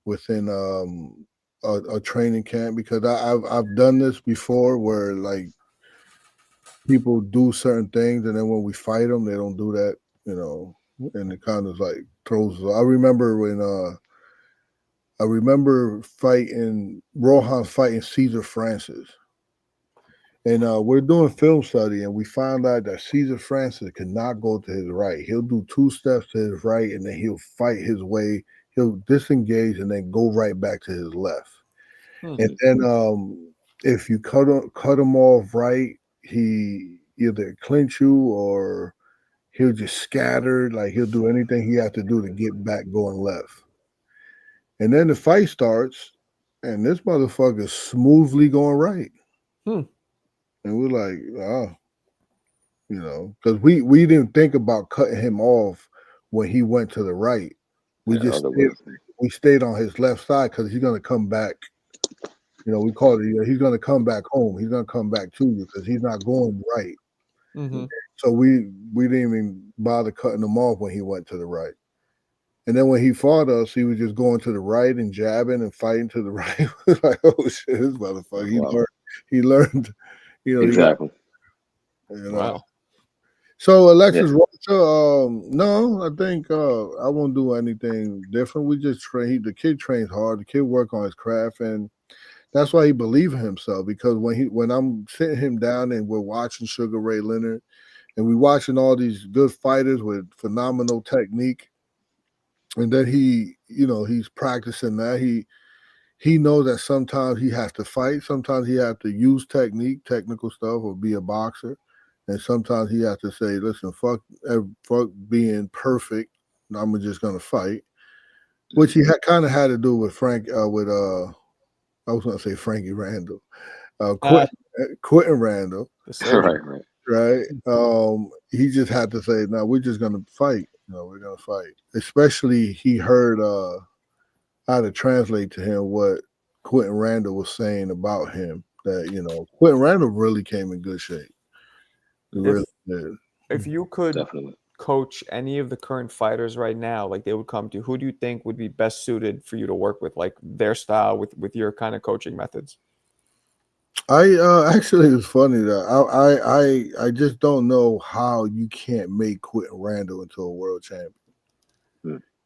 within a training camp, because I've done this before where like people do certain things and then when we fight them they don't do that, you know, and it kind of like throws. I remember when I remember fighting Rohan fighting Caesar Francis. And we're doing film study, and we found out that Caesar Francis cannot go to his right. He'll do 2 steps to his right, and then he'll fight his way. He'll disengage and then go right back to his left. And then if you cut him off right, he either clinch you or he'll just scatter. Like he'll do anything he has to do to get back going left. And then the fight starts, and this motherfucker's smoothly going right. And we're like, oh, you know, because we didn't think about cutting him off when he went to the right. We just stayed on his left side because he's gonna come back. You know, we call it. He's gonna come back home. He's gonna come back to you because he's not going right. So we didn't even bother cutting him off when he went to the right. And then when he fought us, he was just going to the right and jabbing and fighting to the right. Like, oh shit, this motherfucker. Wow. He learned. You know, exactly. You know. Wow. So Alexis Rocha, no, I think I won't do anything different. We just train. The kid trains hard. The kid work on his craft, and that's why he believes in himself. Because when I'm sitting him down and we're watching Sugar Ray Leonard, and we're watching all these good fighters with phenomenal technique, and then he's practicing that. He knows that sometimes he has to fight. Sometimes he has to use technical stuff, or be a boxer. And sometimes he has to say, listen, fuck being perfect. I'm just going to fight. Which he kind of had to do with I was going to say Frankie Randall. Quentin Randall. Right. He just had to say, no, we're just going to fight. We're going to fight. Especially he heard how to translate to him what Quentin Randall was saying about him, that, Quentin Randall really came in good shape. Really did. If you could coach any of the current fighters right now, like they would come to, who do you think would be best suited for you to work with, like their style with your kind of coaching methods? Actually, it's funny that I just don't know how you can't make Quentin Randall into a world champion.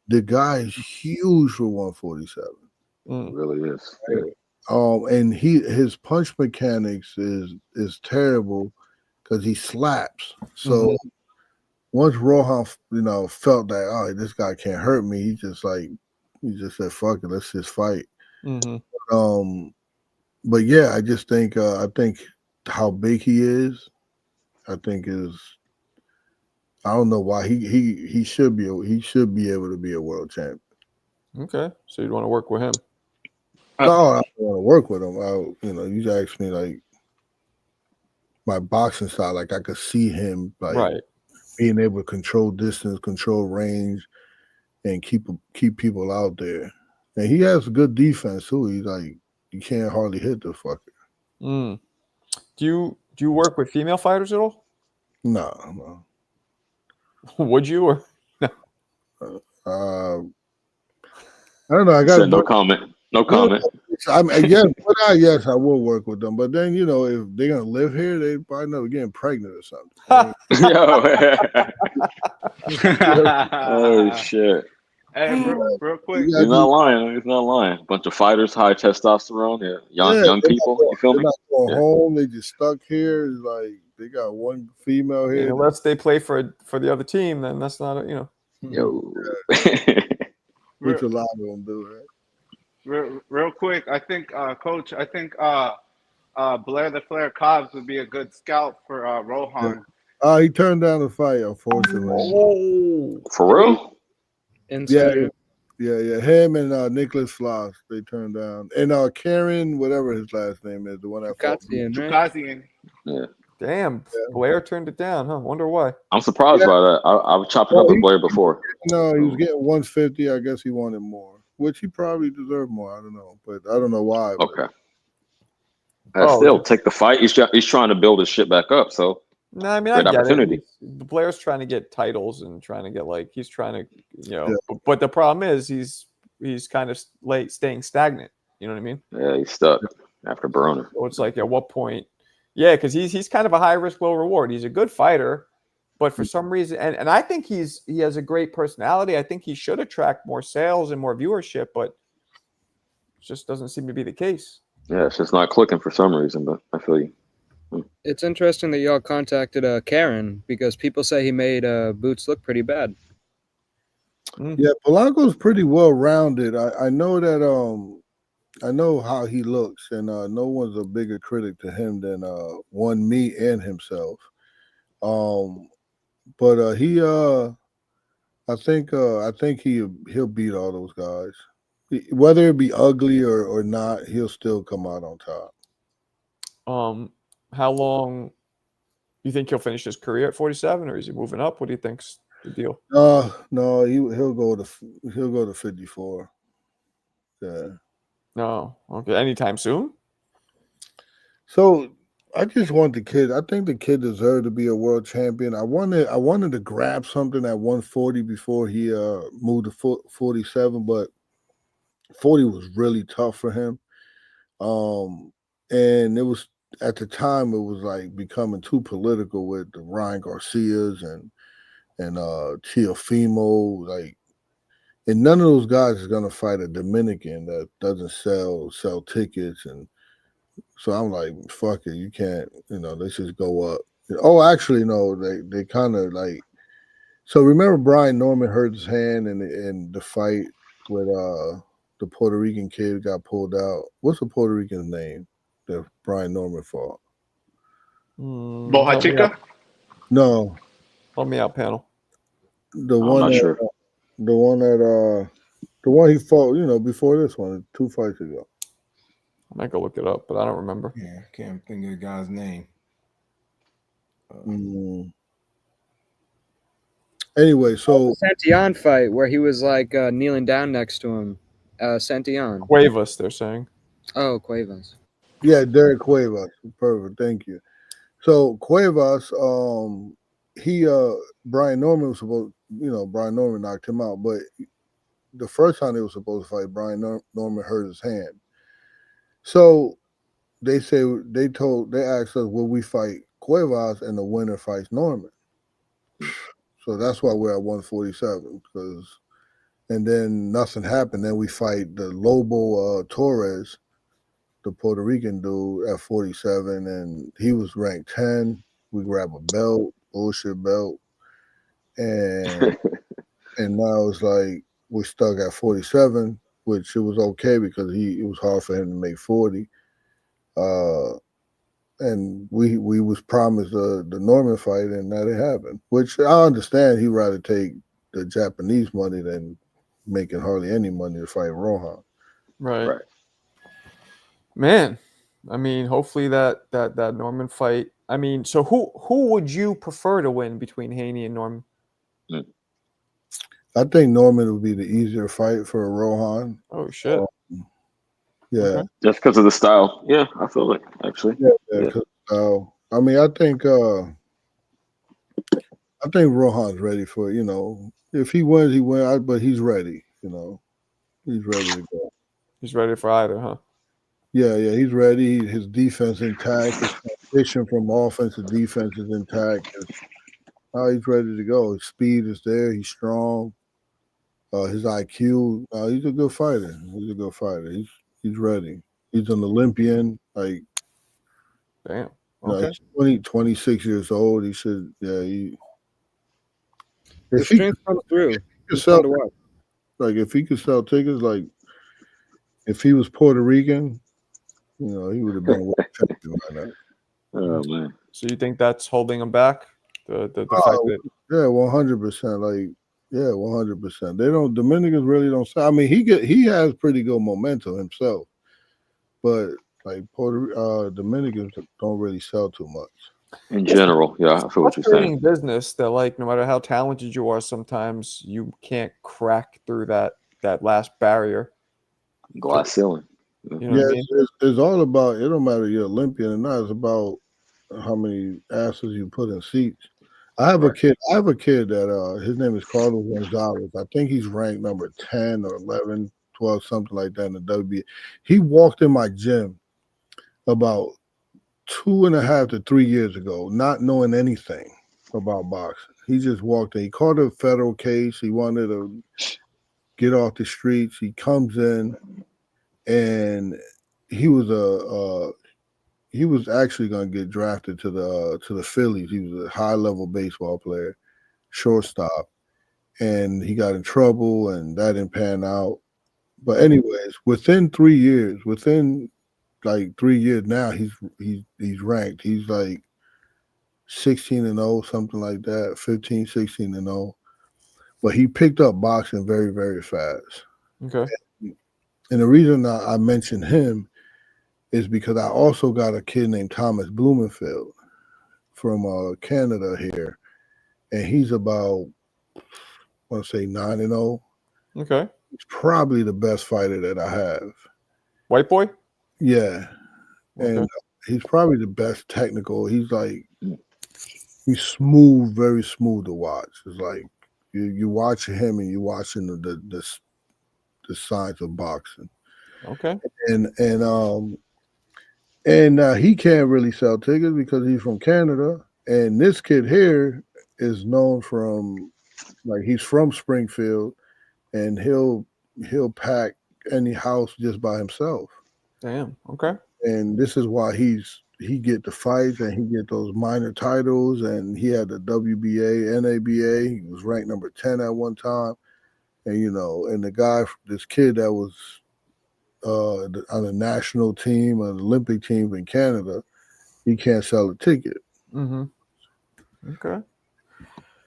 The guy is huge for 147. Really is. And his punch mechanics is terrible because he slaps. So once Rohan, felt that this guy can't hurt me, he just said, "Fuck it, let's just fight." But yeah, I just think I think how big he is, I think is. I don't know why he should be able to be a world champion. Okay, so you'd want to work with him? No, I don't want to work with him. You asked me like my boxing style, like I could see him being able to control distance, control range, and keep people out there. And he has good defense too. He's like you can't hardly hit the fucker. Do you work with female fighters at all? No. Would you or no? I don't know. I got no comment. No comment. Yes, I will work with them. But then if they're gonna live here, they probably never getting pregnant or something. Oh shit. Hey, real quick. He's not lying. He's not lying. A bunch of fighters, high testosterone, young people. You feel me? They're not going home. They just stuck here. It's like they got one female here. Unless they play for the other team, then that's not Yo. Which a lot of them do, right? Real quick, I think, Coach, Blair the Flair Cobbs would be a good scout for Rohan. He turned down the fight, unfortunately. For real? Yeah. Him and Nicholas Floss, they turned down. And Karen, whatever his last name is, the one that fought. Chukazian. Yeah. Damn, Blair turned it down, huh? Wonder why. I'm surprised by that. I've chopped it up with Blair before. No, he was getting 150. I guess he wanted more. which he probably deserved more. I don't know, but I don't know why. but- Okay. Oh, Still take the fight. He's trying to build his shit back up. So No, I mean I great get opportunity. it. Blair's trying to get titles and trying to get he's trying to Yeah. but the problem is he's kind of staying stagnant. You know what I mean? Yeah, he's stuck after Barona. So it's like at what point? Yeah, because he's kind of a high risk, low reward. He's a good fighter, but for some reason, and I think he has a great personality. I think he should attract more sales and more viewership, but it just doesn't seem to be the case. Yeah, it's just not clicking for some reason, but I feel you. It's interesting that y'all contacted Karen because people say he made Boots look pretty bad. Yeah, Polanco's pretty well rounded. I know that I know how he looks, and no one's a bigger critic to him than one me and himself. But he I think he'll beat all those guys. Whether it be ugly or not, he'll still come out on top. How long you think he'll finish his career at 47, or is he moving up? What do you think's the deal? No, he'll go to 54. Yeah. No, okay, anytime soon. So I just want the kid. I think the kid deserved to be a world champion. I wanted to grab something at 140 before he moved to 47, but 40 was really tough for him. And it was at the time it was like becoming too political with the Ryan Garcias and Teofimo, and none of those guys is gonna fight a Dominican that doesn't sell tickets. And so I'm like, fuck it, you can't, let's just go up. Oh, actually, no, they kind of like. So remember, Brian Norman hurt his hand in the fight with the Puerto Rican kid got pulled out. What's the Puerto Rican's name that Brian Norman fought? Boja Chica? No, Help me out, panel. the I'm one not that sure. the one he fought, before this one, 2 fights ago. I might go look it up, but I don't remember. Yeah, I can't think of the guy's name. Anyway, so Santillan fight where he was like kneeling down next to him. Santillan. Cuevas, they're saying. Oh, Cuevas. yeah, Derek Cuevas, perfect. Thank you. So Cuevas, he Brian Norman was supposed, Brian Norman knocked him out, but the first time they were supposed to fight, Brian Norman hurt his hand. So they asked us, will we fight Cuevas, and the winner fights Norman? So that's why we're at 147, and then nothing happened. Then we fight the Lobo Torres, the Puerto Rican dude, at 47, and he was ranked 10. We grab a belt, bullshit belt, and now it's like we're stuck at 47, which it was okay because it was hard for him to make 40. And we was promised the Norman fight, and that it happened. Which I understand. He'd rather take the Japanese money than making hardly any money to fight Rohan. Right. Man, I mean, hopefully that Norman fight. I mean, so who would you prefer to win between Haney and Norman? I think Norman would be the easier fight for Rohan. Oh shit. Yeah. Okay. Just because of the style. Yeah, I feel it, actually. Yeah. I mean, I think Rohan's ready for, if he wins, he wins, but he's ready, he's ready to go. He's ready for either, huh? Yeah, he's ready. His defense intact. His transition from offense to defense is intact. He's ready to go. His speed is there. He's strong. His IQ. He's a good fighter. He's ready. He's an Olympian. Like, damn. Okay. He's 26 years old. He should. Yeah. The strength comes through. If he could sell tickets, like if he was Puerto Rican, he would have been world champion by now. Oh man. So you think that's holding him back? The fact that 100%. Like, 100%. They don't. Dominicans really don't sell. I mean, he has pretty good momentum himself, but like Dominicans don't really sell too much. In general, yeah, I feel what you're saying. Business that, like, no matter how talented you are, sometimes you can't crack through that that last barrier. Glass ceiling. You know what I mean? It's all about. It don't matter if you're Olympian or not. It's about how many asses you put in seats. I have a kid that his name is Carlos Gonzalez. I think he's ranked number 10 or 11, 12, something like that in the WBA. He walked in my gym about 2.5 to 3 years ago, not knowing anything about boxing. He just walked in. He caught a federal case. He wanted to get off the streets. He comes in, and he was actually going to get drafted to the Phillies. He was a high-level baseball player, shortstop, and he got in trouble, and that didn't pan out. But anyways, within 3 years, like 3 years now, he's ranked. He's like 16-0, something like that, 15, 16-0. But he picked up boxing very, very fast. Okay. And the reason I mentioned him is because I also got a kid named Thomas Blumenfield from Canada here, and he's about, I want to say 9-0. Okay. He's probably the best fighter that I have. White boy? Yeah. Okay. And he's probably the best technical. He's smooth, very smooth to watch. It's like you watch him and you're watching the science of boxing. Okay. And he can't really sell tickets because he's from Canada. And this kid here is known from, like, he's from Springfield, and he'll pack any house just by himself. Damn. Okay. And this is why he get the fights and he get those minor titles, and he had the WBA, NABA. He was ranked number 10 at one time. And, and the guy, this kid that was on a national team, an Olympic team in Canada, he can't sell a ticket. Mm-hmm. Okay.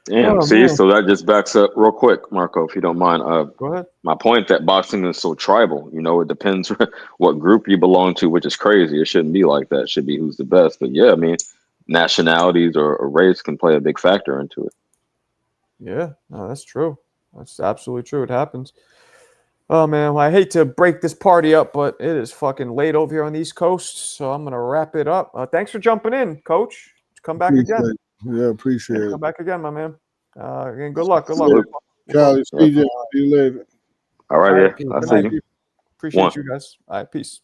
Damn. So that just backs up real quick, Marco, if you don't mind. Go ahead. My point that boxing is so tribal. It depends what group you belong to, which is crazy. It shouldn't be like that. It should be who's the best. But yeah, I mean, nationalities or race can play a big factor into it. Yeah, no, that's true. That's absolutely true. It happens. Oh, man, well, I hate to break this party up, but it is fucking late over here on the East Coast, so I'm going to wrap it up. Thanks for jumping in, Coach. Come back again. Yeah, appreciate it. Come back again, my man. And good luck. Good Salute. luck. Callie, CJ, see you later. All right, yeah. I'll see you. Appreciate you guys. All right, peace.